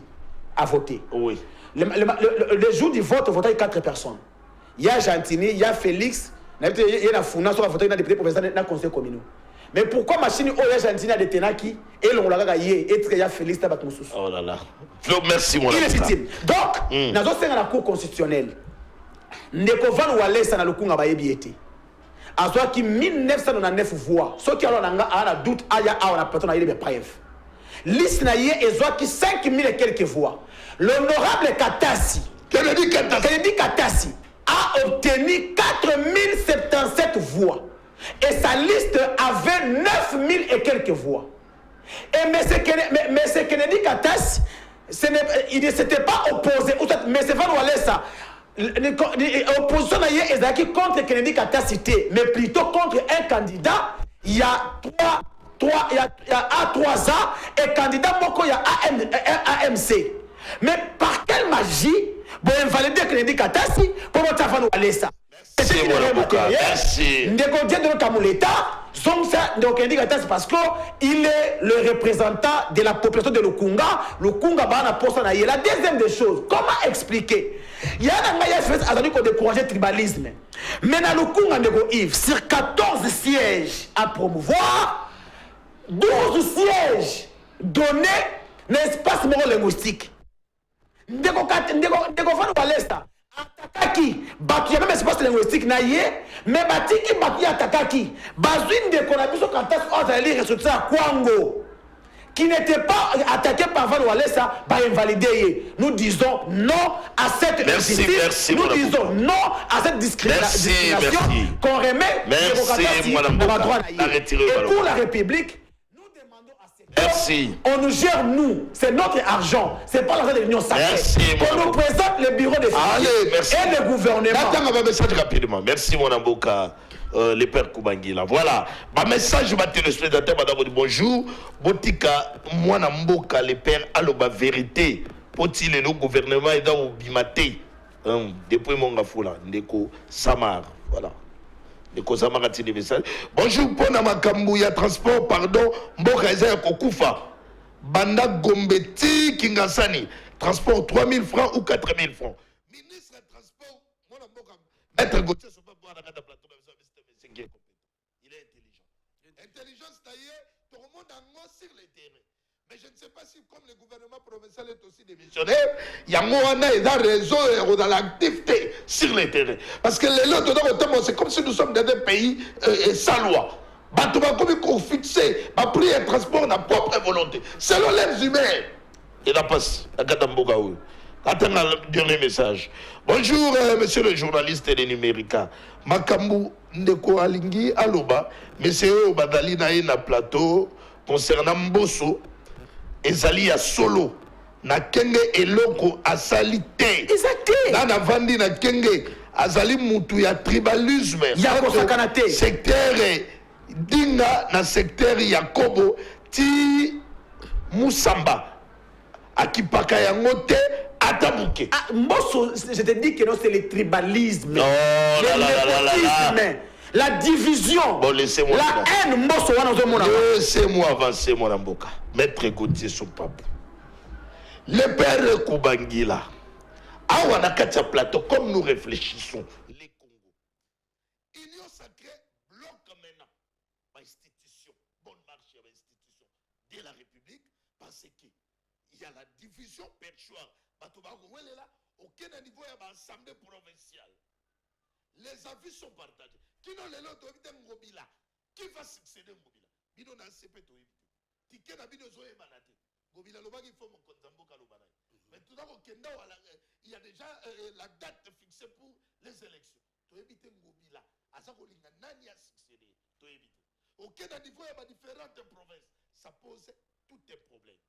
à voter. Oui. Le jour du vote, on votait 4 personnes. Il y a Yachantini, il y a Félix, il y a Founa, il y a voté dans député provincial, dans le conseil communal. Mais pourquoi machine où Yachantini a détenu qui et l'on l'a gagné et il y a Félix Tabat Moussous? Oh là là. Merci mon ami. Illégitime. Donc, nous avons fait la cour constitutionnelle. Ndeko Van Walesa na lukunga bayebi ete. Azwa ki 1999 voix. Ceux qui ont un doute aya a na patron na yele preuve. Liste na ye ezwa ki 5000 et quelques voix. L'honorable Katasi, Kennedy Katasi a obtenu 4077 voix. Et sa liste avait 9000 et quelques voix. Et M. Kennedy Katasi, il ne s'était pas opposé. M. Van Walesa, l'opposition est contre Kennedy Katasi, mais plutôt contre un candidat. Il y a 3 A3A et candidat Moko, il y a AMC. Mais par quelle magie, vous invalidez Kennedy Katasi pour votre Van Walesa? Merci. Ndeko Dieu de Kamouleta, Kennedy Katasi parce qu'il est le représentant de la population de Lukunga. Lukunga bana poste na yé. La deuxième des choses, comment expliquer? Il y a un gars qui a découragé le tribalisme. Mais dans Lukunga Ndeko Yves, sur 14 sièges à promouvoir, 12 sièges donnés l'espace linguistique. Ndeko Van Walesa atakaki batu ya même espace linguistique na ye mais batiki batu ya atakaki bazwine de konabiso kantas ozali ressorti à Kwango qui n'était pas attaqué par Van Walesa ba invalidé. Nous disons non à cette injustice. Nous disons non à cette discrimination qu'on remet merci, et pour la République, nous demandons à ce Merci. On nous gère, nous. C'est notre argent. C'est pas l'argent de l'Union sacrée. Merci, on nous présente le bureau des Allez, merci. et le gouvernement. Attends, un message rapidement. Merci, mon amboka. Les pères Koubangila. Voilà. Ma message, ma téléspectateur, madame, bonjour. Botika, moi, Namboka, les pères, aloba vérité. Poti, le gouvernement est dans le bimate. Depuis mon gafoula, Ndeko Samar. Voilà. Ndeko Samar a tiré des messages. Bonjour, Pona Makambu, ya transport, pardon. Mboka Ezaya Kokufa. Banda Gombeti, Kingasani. Transport 3 000 francs ou 4 000 francs. Ministre du transport, moi, Namboka. Maître Gauthier, c'est pas pour la plateau. Il est intelligent. Intelligence taillée, tout le monde en haut sur les terrains. Mais je ne sais pas si, comme le gouvernement provincial est aussi démissionnaire, il y a un réseau dans l'activité sur les terrains. Parce que les lots, c'est comme si nous sommes dans un pays sans loi. Tout va comme fixé, pris un transport à propre volonté, selon leurs humains. Et la passe, à Katambogaou. Attends le dernier message. Bonjour, monsieur le journaliste de Numérica. Makambu Ndeko Alingi Aloba, monsieur Obadali na plateau concernant Mbosso, ezali ya solo. Na kenge eloko asali te. Exactement. Na vandi na kenge azali mutu ya tribalisme. Ya kosakana te. Secteur dinga na secteur Yakobo ti Musamba. Akipaka yango te. Atabuke. Ah, Mbosso, je te dis que non, c'est le tribalisme. Non, la division. Bon, laissez-moi. La haine, Mbosso, laissez-moi avancer, mon amboka. Maître Gauthier Soupabou. Le père Koubangila. Awa na katia plateau, comme nous réfléchissons, les Congo. Union sacrée bloque maintenant l'institution, bonne marche à l'institution de la République, parce qu'il y a la division perchoir. Aucun niveau à l'Assemblée provinciale. Les avis sont partagés. Qui n'ont les lots Ngobila? Qui va succéder Ngobila? Bino na CP to éviter. Ticket na bino zoé manate. Ngobila lobaki faut mon konzambo kalobana. Mais tout d'abord il y a déjà la date fixée pour les élections. To éviter Ngobila. Asa kolinga nani a succéder? To éviter. Aucun niveau à différentes provinces. Ça pose tous les problèmes.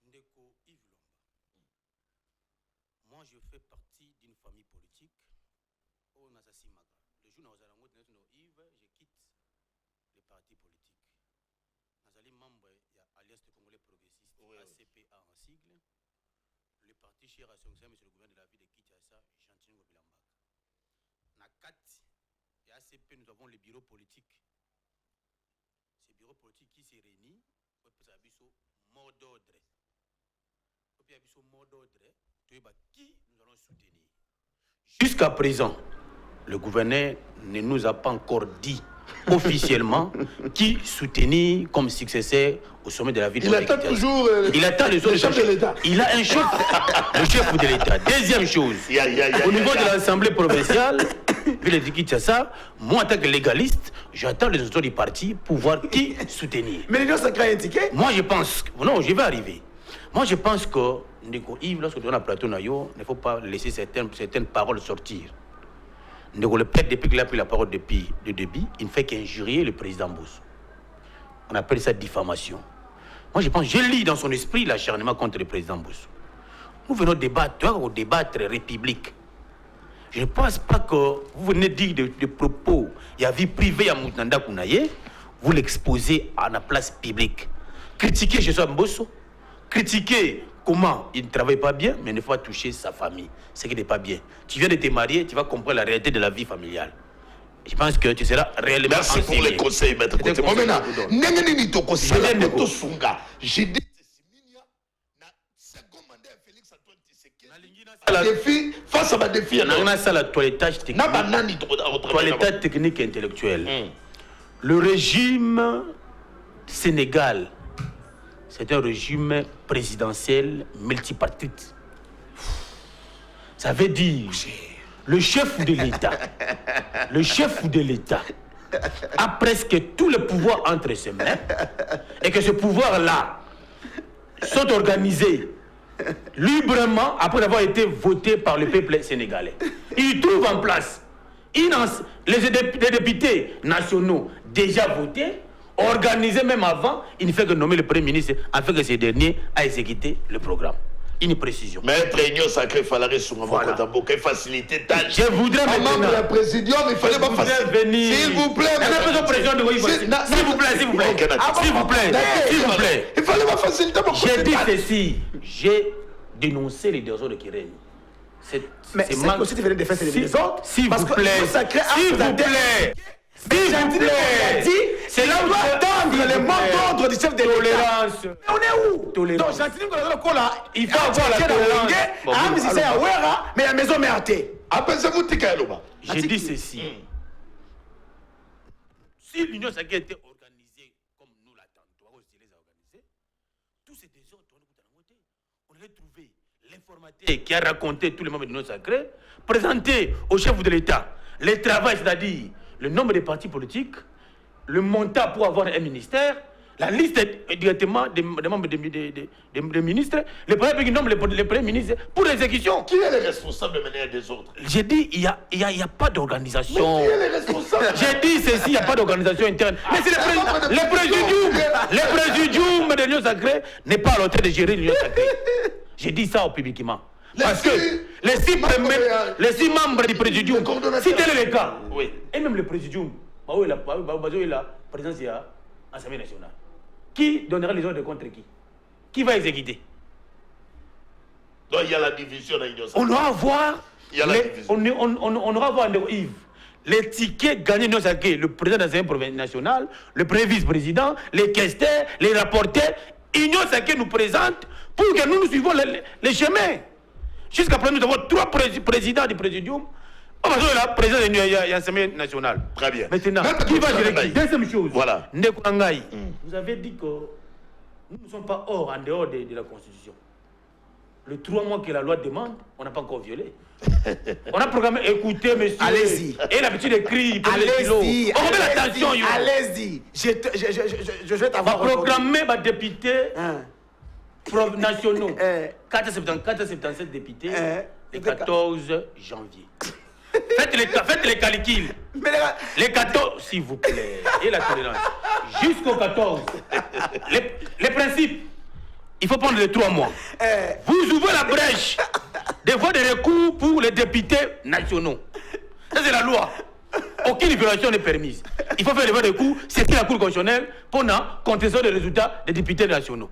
Ndeko Yves Lomba. Moi, je fais partie d'une famille politique au Nassasimaga. Le jour où nous avons Yves, je quitte le parti politique. Nous sommes membres de l'Alliance des Congolais Progressistes, ACPA en sigle. Le parti cher à son sein, monsieur le gouverneur de la ville de Kinshasa, Chantino Bilambak. Dans 4 et ACP, nous avons le bureau politique. Ce bureau politique qui se réunit pour faire un mot d'ordre. Pour faire un mot d'ordre. Qui nous allons soutenir. Jusqu'à présent, le gouverneur ne nous a pas encore dit officiellement qui soutenir comme successeur au sommet de la ville. Il attend toujours il attend les autres chefs de l'État. Il a un chef, le chef de l'État. Deuxième chose, au niveau de l'Assemblée provinciale, vu les Kinshasa, moi en tant que légaliste, j'attends les autres du parti pour voir qui soutenir. Mais les gens ça crée un ticket. Moi je pense, non, je vais arriver. Moi je pense que Ndeko Yves, lorsque tu es dans le plateau, il ne faut pas laisser certaines paroles sortir. Ndeko le père, depuis qu'il a pris la parole depuis le début, il ne fait qu'injurier le président Mbosso. On appelle ça diffamation. Moi je pense, je lis dans son esprit l'acharnement contre le président Mbosso. Nous venons débattre République. Je ne pense pas que vous venez dire des propos, il y a vie privée à Moutanda Kounaye, vous l'exposez à la place publique. Critiquer chez soi Mbosso, critiquer comment il ne travaille pas bien, mais ne faut pas toucher sa famille. Ce qui n'est pas bien. Tu viens de te marier, tu vas comprendre la réalité de la vie familiale. Je pense que tu seras réellement. Merci pour les conseils, maître. J'ai dit face à ma défi. On a ça la toilettage technique. Toilettage technique et intellectuel. Le régime Sénégal, c'est un régime présidentiel multipartite. Ça veut dire le chef de l'État a presque tout le pouvoir entre ses mains et que ce pouvoir-là sont organisés librement après avoir été votés par le peuple sénégalais. Il trouve en place les députés nationaux déjà votés Organisé même avant, il ne fait que nommer le Premier ministre afin que ce dernier a exécuté le programme. Une précision. Maître Union Sacré Falare Sungamoko Tamboka, facilité. Je voudrais membre de la présidium, il fallait pas venir. S'il vous plaît, s'il vous plaît. Il fallait pas faciliter mon J'ai dit ceci. J'ai dénoncé les désordres de Kirène. Mais c'est aussi de venir défendre les autres. S'il vous plaît. C'est là où doit attendre les mots d'ordre du chef de tolérance. Mais on est où? Tolérance. Donc, Chantini, il faut avoir la tolérance. Mais la maison mérite. Apaisez-vous, Tikaïloba. J'ai dit ceci. Si l'Union Sacrée était organisée comme nous l'attendons, tous ces désordres, on allait trouver l'informateur qui a raconté tous les membres de l'Union Sacrée, présenter au chef de l'État les travaux, c'est-à-dire le nombre de partis politiques, le montant pour avoir un ministère, la liste directement des membres des ministres, le premier qui nomme les premiers ministres pour l'exécution. Qui est le responsable de mener des autres? J'ai dit, il n'y a pas d'organisation. Qui est le responsable? J'ai dit ceci, il n'y a pas d'organisation interne. Mais c'est le présidium de l'Union Sacrée n'est pas à l'auteur de gérer l'Union Sacrée. J'ai dit ça publiquement. Parce que les six membres du présidium, si tel est le cas, et même le présidium, il a présence à l'Assemblée nationale. Qui donnera les ordres contre qui? Qui va exécuter? Donc il y a la division dans l'Union Sacrée. On doit avoir. Il y a la division. On aura voir Yves. Les tickets gagnés de Sacré, le président de l'Assemblée nationale, le premier vice-président, les questeurs, les rapporteurs, Union Sacrée nous présente pour que nous suivons les chemins. Jusqu'à présent, nous avons 3 présidents du présidium. On va dire la présidence de l'Assemblée nationale. Très bien. Maintenant, qui va gérer qui? Deuxième chose. Voilà. Ndekoangaï, vous avez dit que nous ne sommes pas en dehors de la Constitution. Le 3 mois que la loi demande, on n'a pas encore violé. On a programmé, écoutez, monsieur. Allez-y. Et l'habitude d'écrire. Allez-y. On remet l'attention, allez-y. Je vais t'avoir. On va programmer les députés nationaux. 477 députés le 14 janvier. Faites les calculs. Les 14, s'il vous plaît, et la tolérance. Jusqu'au 14. Les principes, il faut prendre les 3 mois. Vous ouvrez la brèche des voies de recours pour les députés nationaux. Ça, c'est la loi. Aucune violation n'est permise. Il faut faire des voies de recours, c'est la Cour constitutionnelle pour la contestation des résultats des députés nationaux.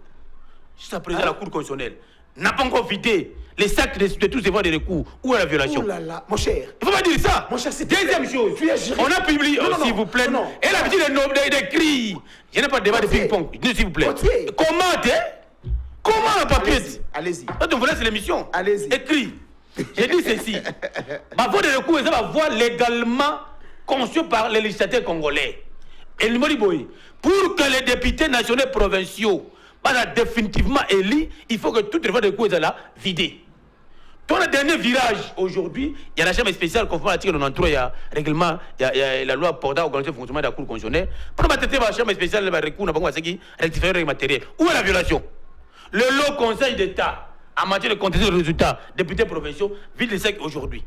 Jusqu'à présent, la Cour constitutionnelle n'a pas encore vidé les sacs de tous ces voies de recours. Où est la violation? Oh là là, mon cher. Il ne faut pas dire ça. Mon cher, c'est deuxième chose. On a publié, s'il vous plaît. Et l'habitude d'écrire. Je n'ai pas de débat de ping-pong. S'il vous plaît. Comment un papier? Allez-y. Quand on vous laisse l'émission, allez-y. Écris. J'ai dit ceci. Ma voie de recours, ça va voir légalement conçue par les législateurs congolais. Et le Moliboy, pour que les députés nationaux et provinciaux soient définitivement élus, il faut que toutes les voies de recours soient là vidées. Dans le dernier virage, aujourd'hui, il y a la chambre spéciale conformément à l'article 93, il y a règlement, il y a la loi portant organisation et fonctionnement de la Cour constitutionnelle. Pour traiter la chambre spéciale, le recours n'a pas rectifié les règles matérielles. Où est la violation? Le lot Conseil d'État en matière de contestation de résultats, députés provinciaux, vide les sacs aujourd'hui.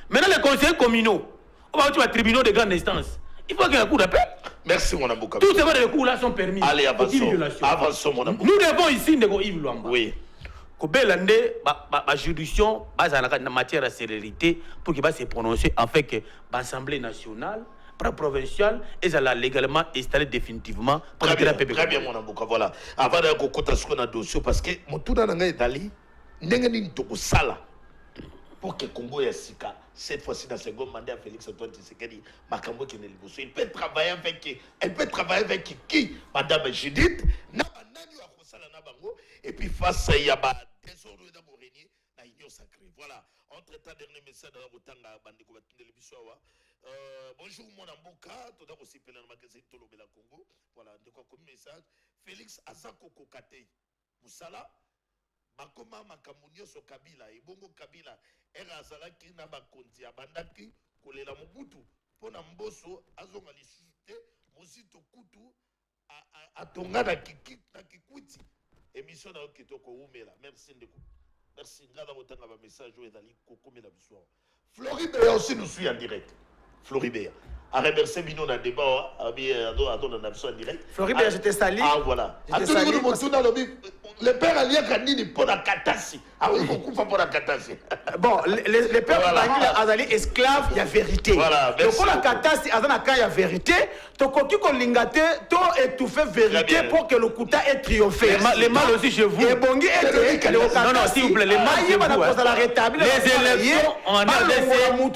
Maintenant, les conseillers communaux, on va voir les tribunaux de grande instance. Il faut qu'il y ait un coup d'appel. Merci, mon amour. Tous ces recours-là sont permis. Allez, avançons, mon amour. Nous devons ici, Yves Luamba. Oui. La juridiction en matière de célérité pour qu'il va se prononcer afin que l'Assemblée nationale, provinciale, et ça l'a légalement installé définitivement pour très bien, mon amour. Voilà. Avant de côté ce qu'on a dossier, parce que mon tour dans l'anglais d'Ali, n'engagez pas sala pour que Congo y sika. Cette fois-ci, dans le second mandat, Félix Antoine Tshisekedi, Makambo qui n'est pas il peut travailler avec elle peut travailler avec qui? Madame Judith, et puis face à Yaba, désordre d'abord régné, la Union Sacrée. Voilà. Entre-temps, dernier message de la Botanga, Bandeko Batinde Lebissoa. Bonjour, mon amboka, tout d'abord aussi pelé dans le magasin Tolo Bela Congo. Voilà, de quoi comme message. Félix Azako Kokate, Moussala, Makoma Makamunio so Kabila, et Bongo Kabila, Era Azalaki Nabakonti, Abandaki, Kolela Mobutu, Pona Mboso, Azonga Lisute, Mosito Kutu, Atonga na Kikuti. Émission dans Kitoko Oumela. Merci Ndeko. Merci. Ngada Botanga va message au Ezali Kokomela Bissoir. Floribert aussi nous suit en direct. Floribert. à remercier Bino dans le débat, à ton en direct. Floride, j'étais sali. Ah, voilà. Le père Alia Kandini Pour la catastrophe. Ah oui, beaucoup pour la catastrophe. Bon, les pères Azali esclaves, il y a vérité. Voilà, merci. Donc, la catastrophe, il y a vérité. Donc, quand on lingate, tu étouffes vérité pour que le Kouta ait triomphé. Les mâles aussi chez vous. Et Bongi est non, s'il vous plaît, les mâles chez vous. Les élections en RDC ont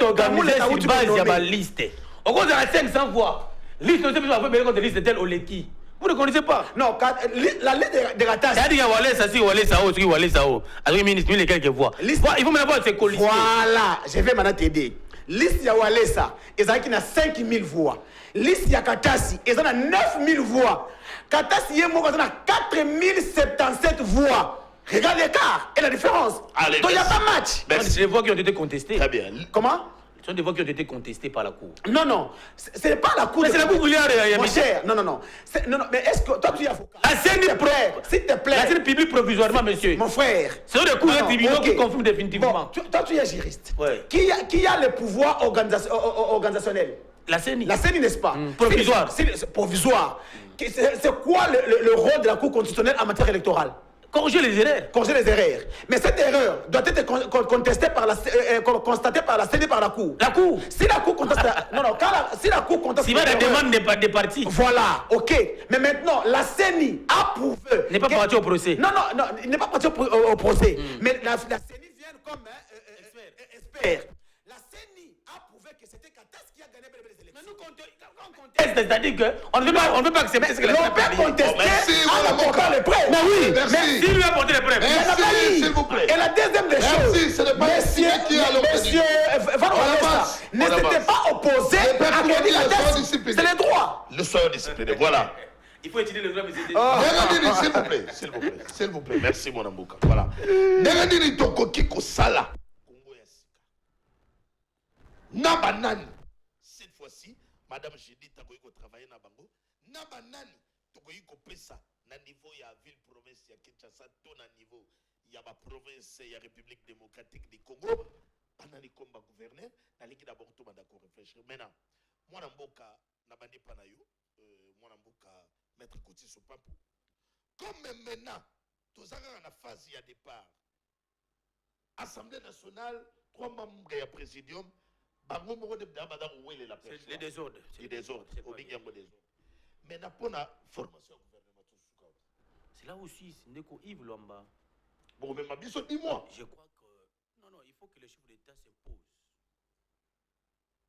organisé sur base de la liste. Au cause de la 500 voix. Liste de contre liste tel Oleki. Vous ne connaissez pas? Non, la liste de la tasse. C'est-à-dire qu'il y a Walé Sao. Alors, il y a quelques voix. Il faut maintenant voir ces coalitions. Voilà, je vais maintenant t'aider. Liste ya Walesa, ils ont 5000 voix. Liste ya Katasi, ils ont 9000 voix. Katasi, ils ont 4077 voix. Regarde l'écart et la différence. Allez, donc il n'y a pas match. Ce sont des voix qui ont été contestées. Très bien. Comment? Ce sont des voix qui ont été contestées par la Cour. Non, ce n'est pas la Cour. Mais c'est la Cour où il y a mon cher, non, mais est-ce que toi tu es avocat? La scène s'il te plaît. La scène publique provisoirement, monsieur. Mon frère. Ce sont des cours de tribunaux qui confirment définitivement. Bon, toi tu es juriste. Ouais. Qui a le pouvoir organisationnel? La CENI. La CENI, n'est-ce pas? Provisoire. C'est provisoire. C'est quoi le rôle de la Cour constitutionnelle en matière électorale? Corriger les erreurs. Corriger les erreurs. Mais cette erreur doit être contestée par constatée par la CENI, par la Cour. La Cour. Si la Cour conteste... si la Cour conteste... Si il y a des demandes des partis. Voilà, ok. Mais maintenant, la CENI a prouvé... N'est pas parti au procès. Non, il n'est pas parti au procès. Mais la CENI vient comme expert. La CENI a prouvé que c'était Katas qui a gagné les élections. Mais nous, c'est-à-dire qu'on ne veut pas accepter ce que la CENI a contesté en apportant les preuves. Mais oui, merci. S'il lui a apporté les preuves. Merci, s'il vous plaît. Et la deuxième des choses, Merci, ce n'est pas monsieur Van Walesa n'était pas opposé à Kedi Katas. C'est les droits. Le soyons disciplinés, voilà. Il faut étudier le droit, mais c'est... Regardez, s'il vous plaît. S'il vous plaît. Merci, mon Ambouka. Voilà. Regardez, Tokoki Kosala. Nabanani. Cette fois-ci, Madame Judith Takoyi ko travailler na bango. Nabanani. Tokoyi ko pesa na niveau ya ville province ya Kinshasa to na niveau ya ba province ya République démocratique du Congo. Banani komba gouverneur. Na liki d'abord tout bandako réfléchir. Maintenant, moi Namboka na bandi panayo. Moi Namboka maître Koti Sopapo. Comme maintenant, tous en la phase ya départ. Assemblée nationale, 3 membres ya présidium. Les désordres. Les désordres. Mais n'a pas la formation gouvernementale. C'est là aussi, Ndeko Yves Lomba. Bon, mais ma biso, dis-moi. Je crois que... Non, il faut que le chef d'État s'impose.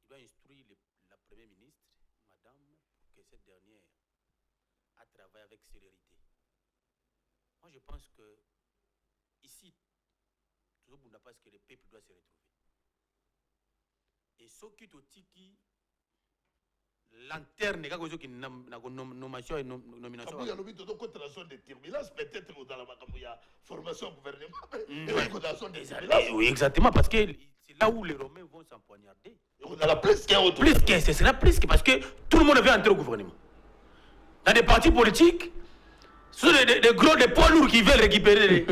Il doit instruire la Première ministre, Madame, que cette dernière a travaillé avec célérité. Moi, je pense que ici, tout le monde n'a pas ce que le peuple doit se retrouver. Et ce qui est lanterne, qui nomination et nomination. Il y a la zone de turbulence, peut-être dans la formation gouvernementale. Oui, exactement, parce que c'est là où les Romains vont s'empoignarder. Plus que, ce sera plus que, parce que tout le monde veut entrer au gouvernement. Dans des partis politiques, ce sont des gros, des poids lourds qui veulent récupérer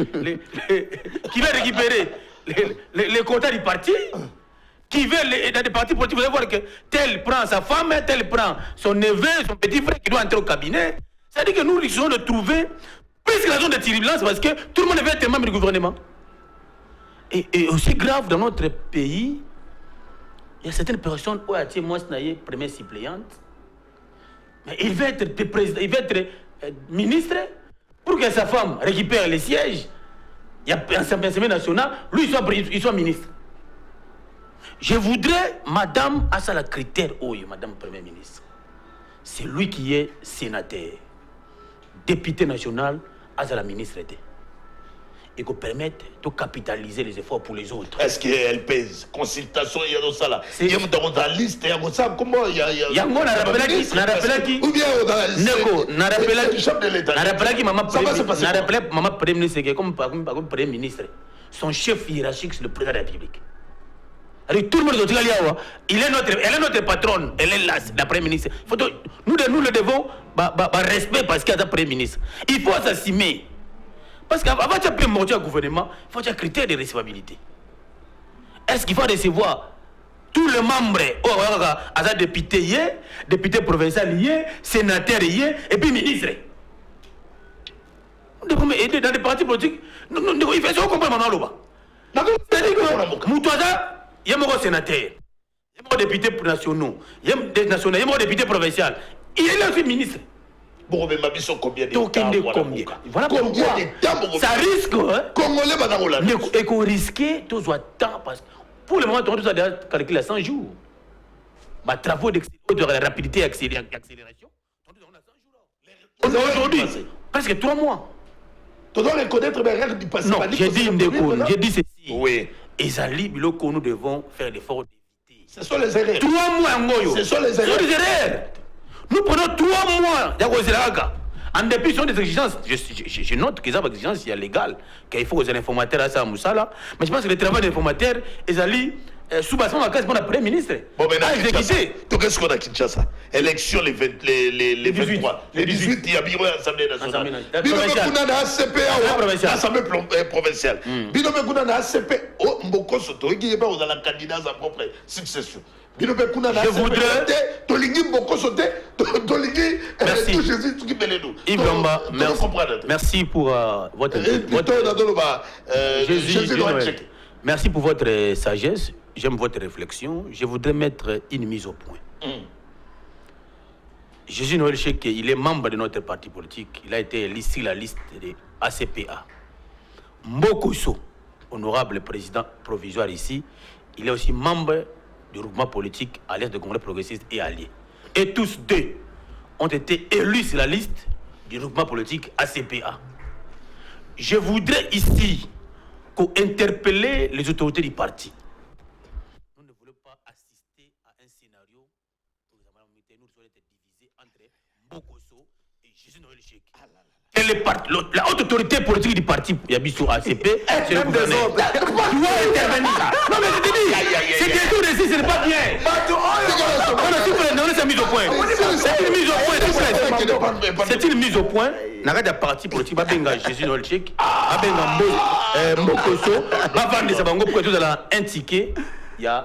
les quotas du parti. Qui veulent dans des partis politiques, vous allez voir que tel prend sa femme, tel prend son neveu, son petit frère qui doit entrer au cabinet. C'est-à-dire que nous risquons de trouver plus que la zone de turbulence parce que tout le monde veut être membre du gouvernement. Et aussi grave dans notre pays, il y a certaines personnes où il y a moi première suppléante, mais il veut être président, il veut être ministre pour que sa femme récupère les sièges. Il y a un Assemblée nationale, lui il soit ministre. Je voudrais, Madame Assala Critère, Madame Premier ministre, c'est lui qui est sénateur, député national, Assala ministre était. Et qu'on permette de capitaliser les efforts pour les autres. Est-ce qu'elle pèse? Consultation, il y a ça là. Il y a dans la liste, il y a ça. Comment il y a. Il y a un qui. Ou bien Neko, n'a rappelé chef de l'État. N'a rappelé qui maman Premier ministre, comme Premier ministre. Son chef hiérarchique, c'est le président de la République. Alors, tout le monde elle est notre patronne, elle est la Première ministre. Nous le devons respect parce qu'il y a un Premier ministre. Il faut s'assumer. Parce qu'avant de monter au gouvernement, il faut un critère de recevabilité. Est-ce qu'il faut recevoir tous les membres, à député, député provincial, sénateur, et puis ministre. Nous devons aider dans les partis politiques. Il faut comprendre maintenant. C'est-à-dire que Moutouada, il y a un sénateur, il y a un député national, il y a un député provincial, il est aussi ministre. Combien de temps? Voilà pourquoi ça risque. Et qu'on risque, tout soit temps parce que pour le moment, on a déjà calculé à 100 jours. Ma travaux de rapidité et accélération, aujourd'hui, presque 3 mois. Tu dois reconnaître les règles du passé. Non, j'ai dit ceci. Oui. Et Zali, nous devons faire l'effort d'éviter. Ce sont les erreurs. 3 mois, Ngoyo. Ce sont les erreurs. Nous prenons 3 mois. En dépit des exigences, je note qu'ils ont des exigences légales, qu'il faut que les informateurs à ça, Moussala. Mais je pense que le travail des informateurs, Zali, sous basement à case pour le Premier ministre. Bon, maintenant, qu'est-ce qu'on a Kinshasa? Élection les 23. Les 18, il y a bureau à l'Assemblée nationale. Bino na ACP, l'Assemblée provinciale. Bino na ACP, Mboko Soto, qui est pas aux candidats à sa propre succession. Je voudrais. Merci pour votre. Merci pour votre sagesse. J'aime votre réflexion. Je voudrais mettre une mise au point. Jésus Noël Chek, il est membre de notre parti politique. Il a été listé sur la liste de ACPA. Mbokoso, honorable président provisoire ici, il est aussi membre du groupement politique Alliance de Congrès progressistes et alliés. Et tous deux ont été élus sur la liste du groupement politique ACPA. Je voudrais ici interpeller les autorités du parti. Nous ne voulons pas assister à un scénario où nous allons être divisés entre Mbokoso et Jésus Noël Chek. La haute autorité politique du parti Yabiso ACP, c'est le gouverneur. Doit intervenir. Non mais je te dis, c'est des tours ici, ce n'est pas bien. C'est une mise au point. C'est une mise au point. C'est une mise au point. N'arrête de parti politique, Babenga Jésus Noël Chek, Babenga Mbokoso, Bavande Sabango pour tous un ticket. Il y a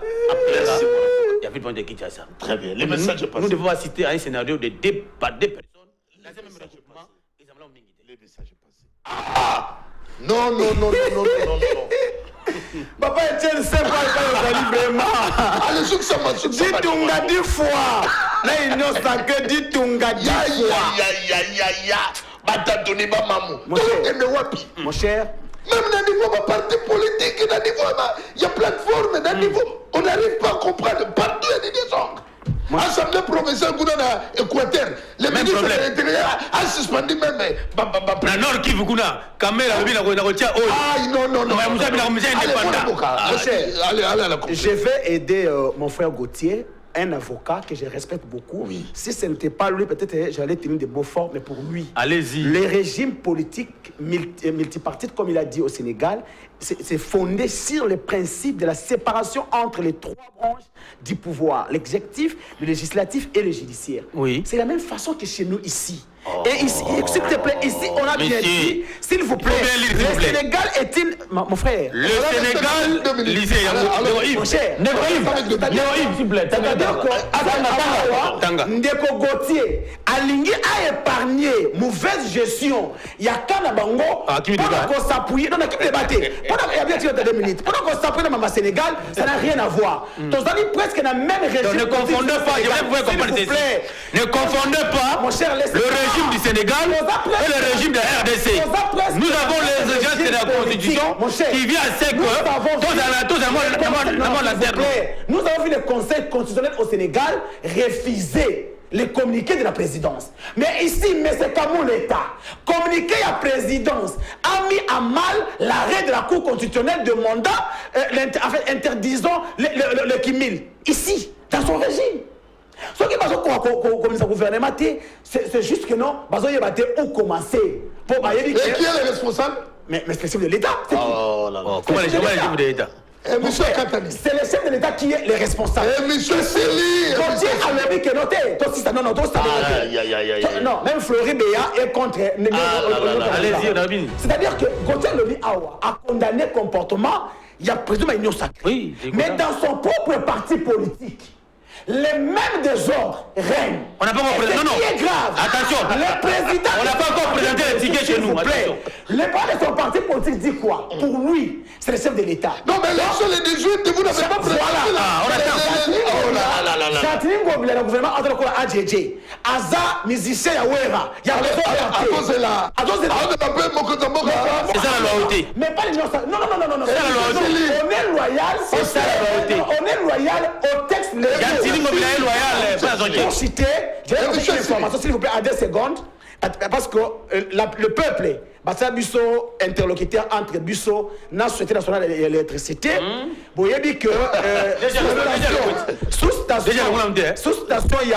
vite de Kinshasa. Très bien. Les messages passent. Nous devons assister à un scénario de débat des personnes. Les messages passés. Non. Papa Etienne, c'est pas le vraiment. Allez, dis Tunga 10 fois. Là, il n'y a que dis Tunga 10 fois. Mon cher. Même dans le niveau de parti politique, dans le niveau il y a plateforme, dans le niveau, on n'arrive pas à comprendre. Partout, il y a des désordres. Assemblée provinciale, Équateur, les ministres de l'Intérieur a suspendu même. La Nord qui vous connaît, Kamel a vu la retient. Ah non. Allez, je vais aider mon frère Gauthier, un avocat que je respecte beaucoup. Oui. Si ce n'était pas lui, peut-être j'allais tenir des beaux forts, mais pour lui, allez-y. Les régimes politiques multipartites, comme il a dit au Sénégal, c'est fondé sur le principe de la séparation entre les 3 branches du pouvoir, l'exécutif, le législatif et le judiciaire. Oui. C'est la même façon que chez nous ici. Et ici, s'il te plaît, ici, on a bien dit, s'il vous plaît, le Sénégal est une... Mon frère. Le Sénégal, lisez, mon cher. Néoïve, s'il vous plaît. C'est-à-dire que Ndeko Gauthier, Alingi a épargné mauvaise gestion. Il y a qu'un bango, pendant qu'on s'appuie, dans l'équipe débattée, pendant qu'il y a bien 2 minutes, pendant qu'on s'appuie dans le Sénégal, ça n'a rien à voir. Donc, ça dit presque la même régime. Ne confondez pas, ne confondez pas, mon cher, le régime du Sénégal et le régime de la RDC. Nous avons les exigences de la Constitution qui vient à sec. Nous avons vu le Conseil constitutionnel au Sénégal refuser les communiqués de la présidence. Mais ici, M. Kamou l'État, communiqué à la présidence, a mis à mal l'arrêt de la Cour constitutionnelle de mandat interdisant le Kimil. Ici, dans son régime. Ce qui est comme ça gouvernement, c'est juste que non, où commencer. Et qui est le responsable? Mais le chef de l'État, c'est qui? Comment les chefs de l'État? C'est le chef de l'État qui est le responsable. Monsieur Sili. Gauthier a dit que noté. Non, même Fleury Béa est contre. Allez-y, Rabin. C'est-à-dire que Gauthier Loli Awa a condamné le comportement il y a président de l'Union sacrée. Oui, mais dans son propre parti politique, les mêmes désordres règnent. On n'a pas encore présenté. Non, non. Ce qui est grave. Attention. Le président. On n'a pas encore présenté les tickets chez nous. Attention. Le président de son parti politique dit quoi? Pour lui, c'est le chef de l'État. Non, mais l'élection les 18, vous n'avez pas présenté. Voilà. On attend. Jacqueline Ngobila, le gouvernement entre quoi AJJ. Aza, musicien Yawera. Il y a raison. C'est là. C'est ça la loyauté. Mais pas l'Union sacrée. Non. C'est ça la loyauté. On est loyal. C'est ça la loyauté. On est loyal au texte. Jacqueline Ngobila est loyale. Pour citer, je vais vous une information, s'il vous plaît, à 2 secondes. Parce que le peuple, c'est Busso interlocuteur entre Busso, la Société nationale de l'électricité. Vous voyez que sous station, il y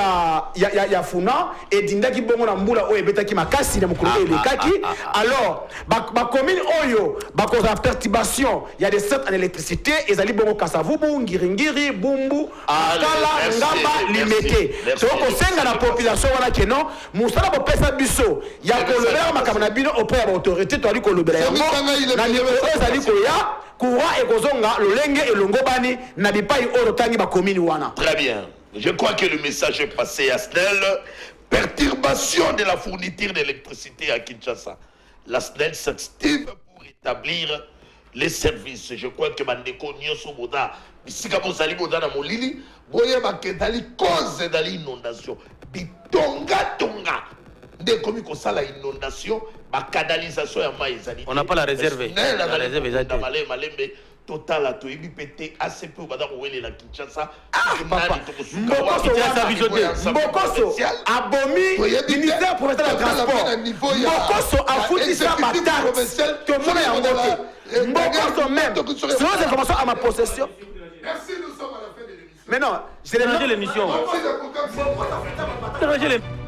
a Funa et Dindaki Bongo Namboula Oebeta qui m'a cassé dans mon côté les kaki. Alors, ma commune Oyo, ma cause de perturbation, il y a des centres en électricité, et Zali Bongo Kasavubu, Ngiringiri, Bumbu, Kala, Ngamba, Limete. C'est donc au sein de la population, voilà que non, Moussala Bopesa Busso, il y a que le maire Makamabino auprès de l'autorité, tu as dit que le maire, na niveau Zali Koya, Koura et Kozonga, le Lenge et le Ngobani, n'habitent pas Orotangi, ma commune Wana. Très bien. Je crois que le message est passé à SNEL. Perturbation de la fourniture d'électricité à Kinshasa. La SNEL s'active pour établir les services. Je crois que Mandeko Nyoso Boda, Bisika Bozali Boda na Molili, Boya Bakedali cause de l'inondation. Bitonga Tonga. Dès que nous avons la inondation, la canalisation est maïsani. On n'a pas la réserve. La réserve est Mbokoso, abomi, ministère professionnel de transport. Mbokoso a foutu ça ma taxe. Tout le monde est en côté. Mbokoso même. Selon les informations à ma possession. Merci, nous sommes à la fin de l'émission. Mais non, j'ai l'émission. l'émission.